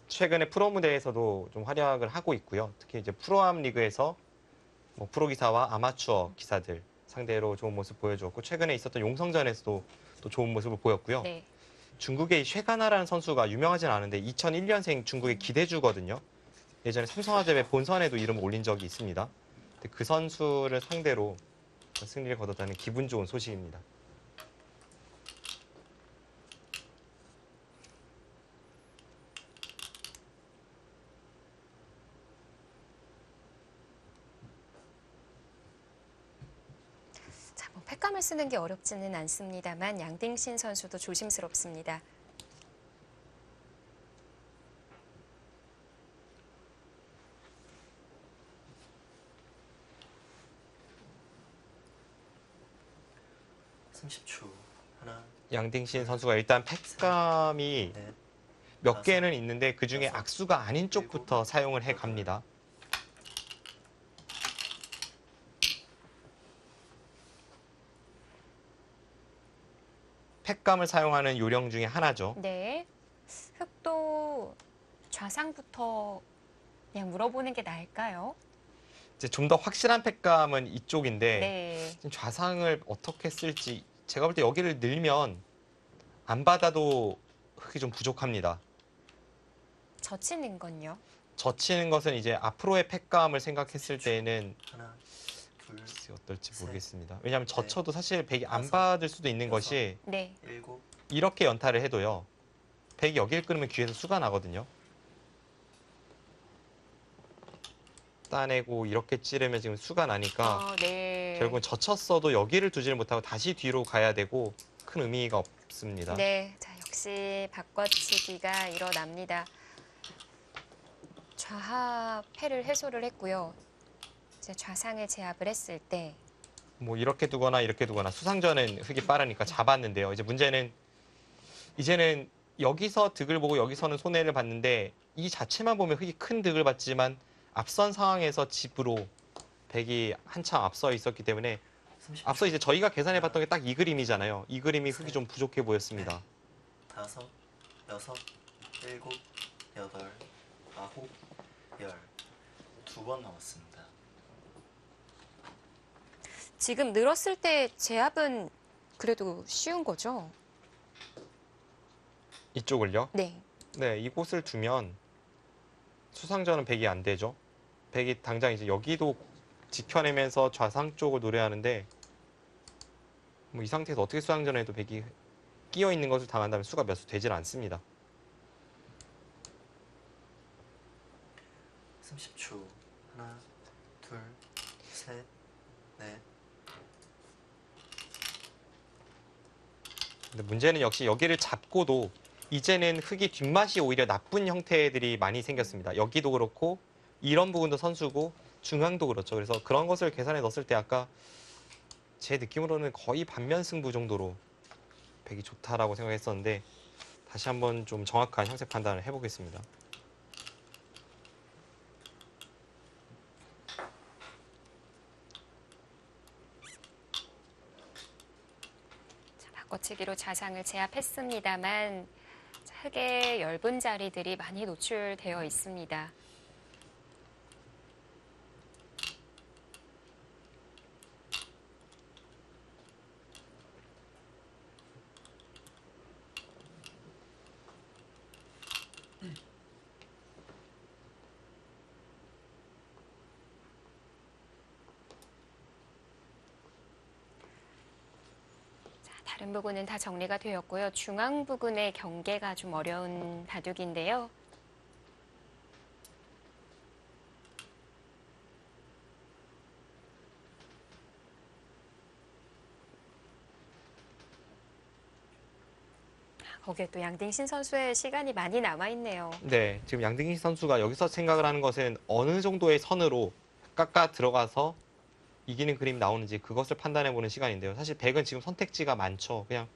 최근에 프로 무대에서도 좀 활약을 하고 있고요. 특히 이제 프로암 리그에서 뭐 프로 기사와 아마추어 기사들 상대로 좋은 모습 보여주었고 최근에 있었던 용성전에서도 또 좋은 모습을 보였고요. 네. 중국의 이 쉐가나라는 선수가 유명하진 않은데 2001년생 중국의 기대주거든요. 예전에 삼성화재배 본선에도 이름을 올린 적이 있습니다. 근데 그 선수를 상대로 승리를 거뒀다는 기분 좋은 소식입니다. 자, 뭐 팩감을 쓰는 게 어렵지는 않습니다만 양딩신 선수도 조심스럽습니다. (30초) 하나, 양딩신 선수가 일단 팩감이 넷, 몇 개는 있는데 그중에 다섯, 악수가 아닌 쪽부터 사용을 해 갑니다. 팩감을 사용하는 요령 중에 하나죠. 네. 흑도 좌상부터 그냥 물어보는 게 나을까요? 이제 좀 더 확실한 팩감은 이쪽인데 네. 지금 좌상을 어떻게 쓸지 제가 볼 때 여기를 늘면 안 받아도 흙이 좀 부족합니다. 젖히는 건요. 젖히는 것은 이제 앞으로의 팩감을 생각했을 때에는 하나, 둘, 글쎄 어떨지 셋, 모르겠습니다. 왜냐하면 넷, 젖혀도 사실 백이 안 다섯, 받을 수도 있는 여섯. 것이 네. 일곱, 이렇게 연타를 해도요. 백이 여기를 끊으면 귀에서 수가 나거든요. 따내고 이렇게 찌르면 지금 수가 나니까 네. 결국은 젖혔어도 여기를 두지를 못하고 다시 뒤로 가야 되고 큰 의미가 없습니다. 네. 자, 역시 바꿔치기가 일어납니다. 좌하 패를 해소를 했고요. 이제 좌상을 제압을 했을 때 뭐 이렇게 두거나 이렇게 두거나 수상전은 흙이 빠르니까 잡았는데요. 이제 문제는 이제는 여기서 득을 보고 여기서는 손해를 봤는데 이 자체만 보면 흙이 큰 득을 봤지만 앞선 상황에서 집으로 백이 한참 앞서 있었기 때문에 30초, 앞서 이제 저희가 계산해봤던 게 딱 이 그림이잖아요. 이 그림이 흙이 좀 부족해 보였습니다. 다섯, 여섯, 일곱, 여덟, 아홉, 열. 2번 남았습니다. 지금 늘었을 때 제압은 그래도 쉬운 거죠? 이쪽을요? 네. 네, 이곳을 두면 수상전은 백이 안 되죠. 백이 당장 이제 여기도 지켜내면서 좌상 쪽을 노려하는데 뭐 이 상태에서 어떻게 수상전을 해도 백이 끼어 있는 것을 당한다면 수가 몇 수 되질 않습니다. 30초. 하나, 둘, 셋, 넷. 근데 문제는 역시 여기를 잡고도 이제는 흙이 뒷맛이 오히려 나쁜 형태들이 많이 생겼습니다. 여기도 그렇고 이런 부분도 선수고 중앙도 그렇죠. 그래서 그런 것을 계산해 넣었을 때 아까 제 느낌으로는 거의 반면 승부 정도로 백이 좋다라고 생각했었는데 다시 한번 좀 정확한 형세 판단을 해보겠습니다. 박치기로 좌상을 제압했습니다만 자, 흙의 엷은 자리들이 많이 노출되어 있습니다. 다른 부분은 다 정리가 되었고요. 중앙 부근의 경계가 좀 어려운 바둑인데요. 거기에 또 양딩신 선수의 시간이 많이 남아있네요. 네, 지금 양등희 선수가 여기서 생각을 하는 것은 어느 정도의 선으로 깎아 들어가서 이기는 그림이 나오는지 그것을 판단해보는 시간인데요. 사실 백은 지금 선택지가 많죠. 그냥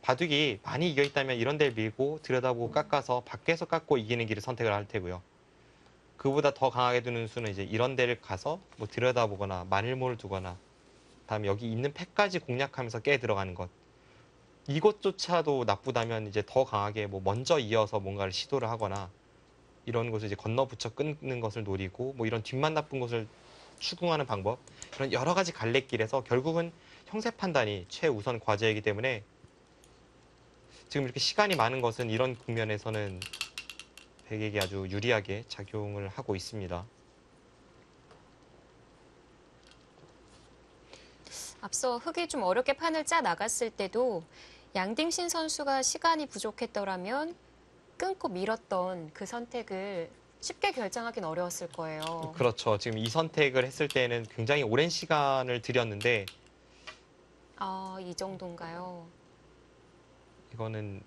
바둑이 많이 이겨있다면 이런 데를 밀고 들여다보고 깎아서 밖에서 깎고 이기는 길을 선택을 할 테고요. 그보다 더 강하게 두는 수는 이제 이런 데를 가서 뭐 들여다보거나 만일모를 두거나 다음에 여기 있는 패까지 공략하면서 깨 들어가는 것. 이것조차도 나쁘다면 이제 더 강하게 뭐 먼저 이어서 뭔가를 시도를 하거나 이런 것을 이제 건너붙여 끊는 것을 노리고 뭐 이런 뒷맛 나쁜 것을 추궁하는 방법 이런 여러 가지 갈래길에서 결국은 형세 판단이 최우선 과제이기 때문에 지금 이렇게 시간이 많은 것은 이런 국면에서는 백에게 아주 유리하게 작용을 하고 있습니다. 앞서 흙이 좀 어렵게 판을 짜 나갔을 때도 양딩신 선수가 시간이 부족했더라면 끊고 밀었던 그 선택을 쉽게 결정하기는 어려웠을 거예요. 그렇죠. 지금 이 선택을 했을 때는 굉장히 오랜 시간을 들였는데 아, 이 정도인가요? 이거는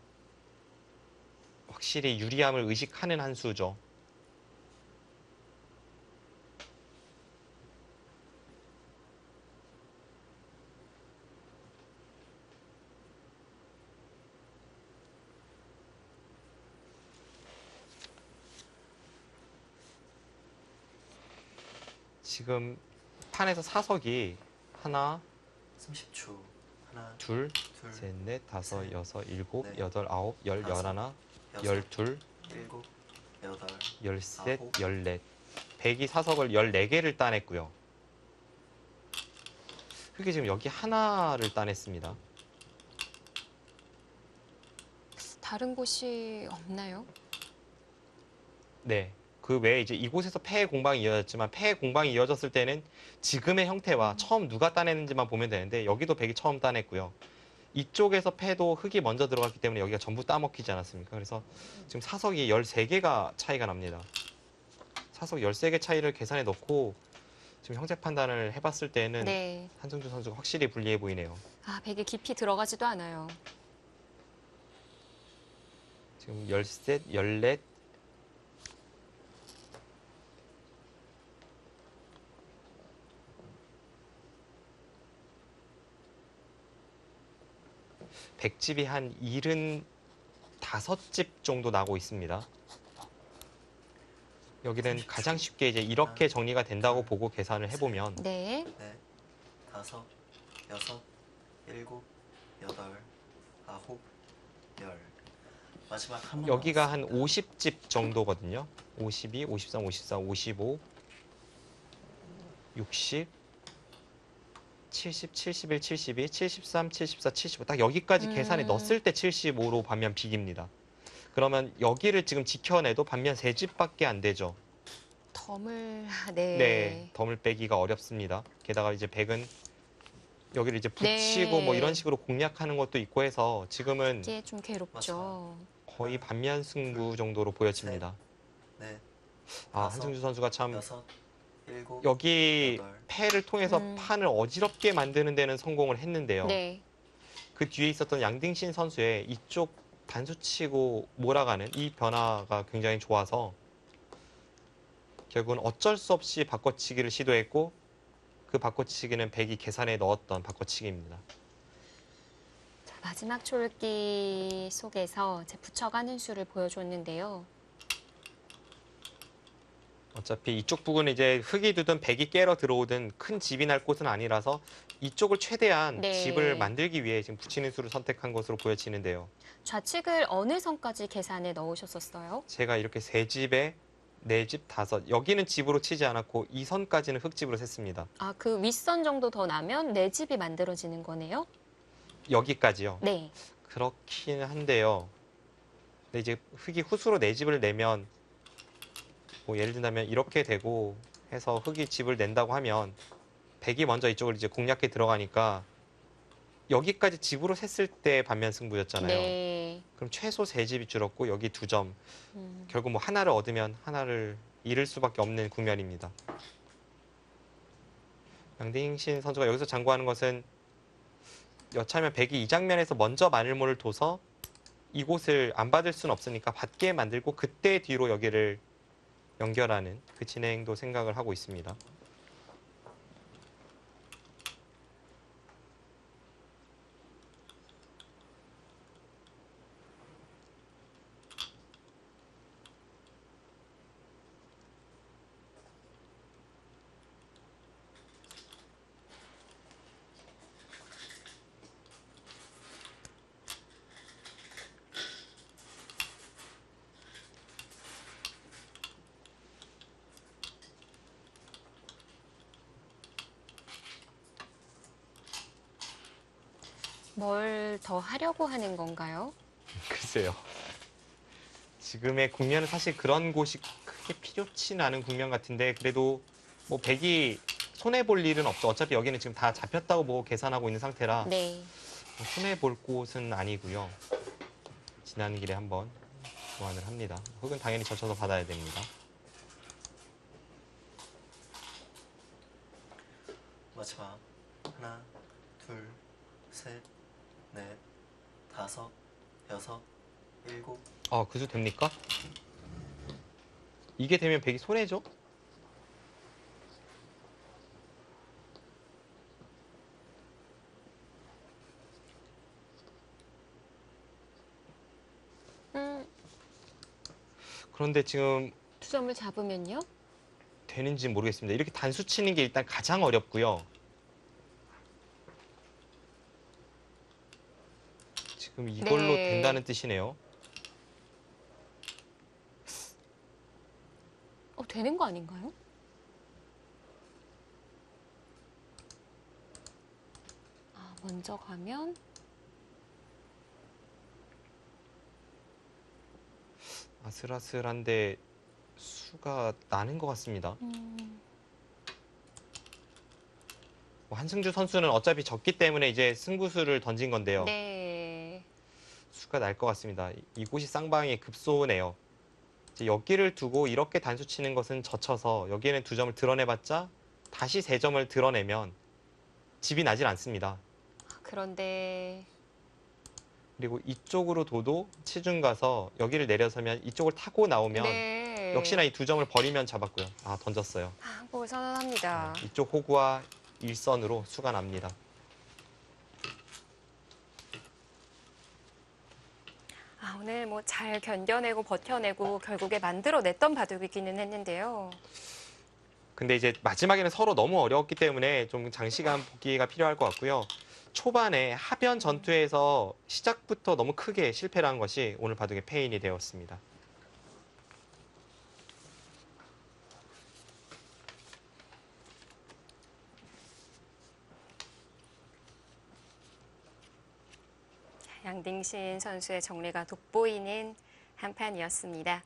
확실히 유리함을 의식하는 한 수죠. 지금 판에서 사석이 하나, 30초. 하나, 둘, 둘, 셋, 넷, 다섯, 셋, 여섯, 일곱, 넷, 여덟, 아홉, 열, 다섯, 열하나, 여섯, 열둘, 일곱, 여덟, 열셋, 아홉. 열넷. 백이 사석을 14개를 따냈고요. 흑이 지금 여기 하나를 따냈습니다. 다른 곳이 없나요? 네. 그 외에 이제 이곳에서 패의 공방이 이어졌지만 패의 공방이 이어졌을 때는 지금의 형태와 처음 누가 따냈는지만 보면 되는데 여기도 백이 처음 따냈고요. 이쪽에서 패도 흑이 먼저 들어갔기 때문에 여기가 전부 따먹히지 않았습니까? 그래서 지금 사석이 13개가 차이가 납니다. 사석 13개 차이를 계산해 놓고 지금 형태 판단을 해봤을 때는 네. 한승주 선수가 확실히 불리해 보이네요. 아, 백이 깊이 들어가지도 않아요. 지금 13, 14, 백집이 한 75집 정도 나고 있습니다. 여기는 가장 쉽게 이제 이렇게 정리가 된다고 보고 계산을 해보면 네. 넷, 다섯, 여섯, 일곱, 여덟, 아홉, 열. 마지막 한 번. 여기가 한 50집 정도거든요. 52, 53, 54, 55, 60, 70, 71, 72, 73, 74, 75. 딱 여기까지 계산에 넣었을 때 75로 반면 빅입니다. 그러면 여기를 지금 지켜내도 반면 3집밖에 안 되죠. 덤을, 네. 네, 덤을 빼기가 어렵습니다. 게다가 이제 백은 여기를 이제 붙이고 네. 뭐 이런 식으로 공략하는 것도 있고 해서 지금은 이게 좀 괴롭죠. 거의 반면 승부 정도로 보여집니다. 넷, 아, 다섯, 한승주 선수가 참 여섯, 일곱, 여기 여덟. 패를 통해서 음. 판을 어지럽게 만드는 데는 성공을 했는데요. 네. 그 뒤에 있었던 양딩신 선수의 이쪽 단수치고 몰아가는 이 변화가 굉장히 좋아서 결국은 어쩔 수 없이 바꿔치기를 시도했고 그 바꿔치기는 백이 계산에 넣었던 바꿔치기입니다. 자, 마지막 촐기 속에서 제 붙여가는 수를 보여줬는데요. 어차피 이쪽 부근은 이제 흙이 두든 백이 깨러 들어오든 큰 집이 날 곳은 아니라서 이쪽을 최대한 네. 집을 만들기 위해 지금 붙이는 수를 선택한 것으로 보여지는데요. 좌측을 어느 선까지 계산에 넣으셨었어요? 제가 이렇게 세 집에 네 집, 다섯. 여기는 집으로 치지 않았고 이 선까지는 흙집으로 셌습니다. 아, 그 윗선 정도 더 나면 내 집이 만들어지는 거네요? 여기까지요. 네. 그렇긴 한데요. 근데 이제 흙이 후수로 내 집을 내면 뭐 예를 든다면 이렇게 되고 해서 흙이 집을 낸다고 하면 백이 먼저 이쪽을 이제 공략해 들어가니까 여기까지 집으로 셌을 때 반면 승부였잖아요. 네. 그럼 최소 세 집이 줄었고 여기 두 점. 음, 결국 뭐 하나를 얻으면 하나를 잃을 수밖에 없는 국면입니다. 양딩신 선수가 여기서 장구하는 것은 여차하면 백이 이 장면에서 먼저 마늘모를 둬서 이곳을 안 받을 수는 없으니까 받게 만들고 그때 뒤로 여기를 연결하는 그 진행도 생각을 하고 있습니다. 뭘 더 하려고 하는 건가요? 글쎄요. 지금의 국면은 사실 그런 곳이 크게 필요치는 않은 국면 같은데 그래도 뭐 백이 손해볼 일은 없죠. 어차피 여기는 지금 다 잡혔다고 보고 계산하고 있는 상태라 네. 뭐 손해볼 곳은 아니고요. 지나는 길에 한번 교환을 합니다. 흙은 당연히 젖혀서 받아야 됩니다. 마지막 하나, 둘, 셋, 넷, 다섯, 여섯, 일곱. 그 수 됩니까? 이게 되면 백이 손해죠? 그런데 지금 두 점을 잡으면요? 되는지 모르겠습니다. 이렇게 단수 치는 게 일단 가장 어렵고요. 지금 이걸로 네. 된다는 뜻이네요. 되는 거 아닌가요? 먼저 가면 아슬아슬한데 수가 나는 것 같습니다. 뭐 한승주 선수는 어차피 졌기 때문에 이제 승부수를 던진 건데요. 네. 수가 날 것 같습니다. 이곳이 쌍방이 급소네요. 이제 여기를 두고 이렇게 단수 치는 것은 젖혀서 여기에는 두 점을 드러내봤자 다시 세 점을 드러내면 집이 나질 않습니다. 그런데 그리고 이쪽으로 둬도 치중 가서 여기를 내려서면 이쪽을 타고 나오면 네. 역시나 이 두 점을 버리면 잡았고요. 던졌어요. 항복을 선언합니다. 이쪽 호구와 일선으로 수가 납니다. 오늘 뭐 잘 견뎌내고 버텨내고 결국에 만들어냈던 바둑이기는 했는데요. 근데 이제 마지막에는 서로 너무 어려웠기 때문에 좀 장시간 보기가 필요할 것 같고요. 초반에 하변 전투에서 시작부터 너무 크게 실패를 한 것이 오늘 바둑의 패인이 되었습니다. 양딩신 선수의 정리가 돋보이는 한 판이었습니다.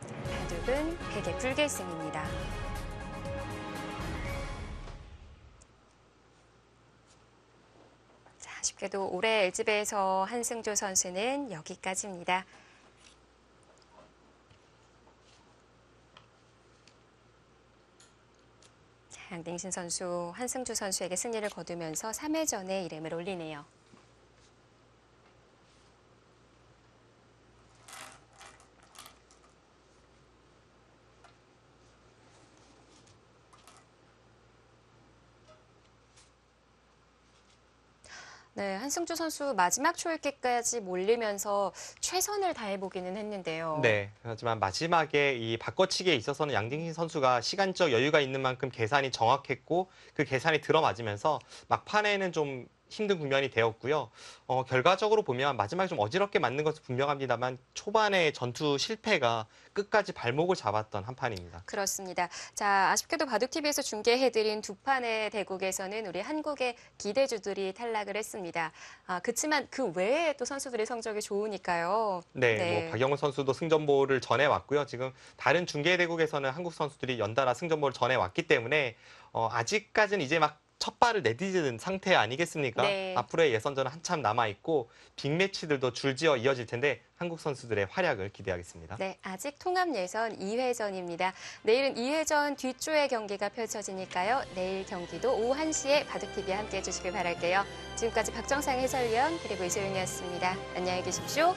바둑은 백의 불결승입니다. 아쉽게도 올해 LG배에서 한승조 선수는 여기까지입니다. 양딩신 선수, 한승주 선수에게 승리를 거두면서 3회전에 이름을 올리네요. 네, 한승주 선수 마지막 초읽기까지 몰리면서 최선을 다해보기는 했는데요. 네, 하지만 마지막에 이 바꿔치기에 있어서는 양딩신 선수가 시간적 여유가 있는 만큼 계산이 정확했고 그 계산이 들어맞으면서 막판에는 좀 힘든 국면이 되었고요. 결과적으로 보면 마지막에 좀 어지럽게 맞는 것은 분명합니다만 초반에 전투 실패가 끝까지 발목을 잡았던 한 판입니다. 그렇습니다. 자, 아쉽게도 바둑TV에서 중계해드린 두 판의 대국에서는 우리 한국의 기대주들이 탈락을 했습니다. 그렇지만 그 외에 또 선수들의 성적이 좋으니까요. 네, 뭐 박영훈 선수도 승전보를 전해왔고요. 지금 다른 중계 대국에서는 한국 선수들이 연달아 승전보를 전해왔기 때문에 아직까지는 이제 막 첫 발을 내디디는 상태 아니겠습니까? 네. 앞으로의 예선전은 한참 남아있고 빅매치들도 줄지어 이어질 텐데 한국 선수들의 활약을 기대하겠습니다. 네, 아직 통합 예선 2회전입니다. 내일은 2회전 뒷조의 경기가 펼쳐지니까요. 내일 경기도 오후 1시에 바둑TV에 함께해 주시길 바랄게요. 지금까지 박정상 해설위원 그리고 이소윤이었습니다. 안녕히 계십시오.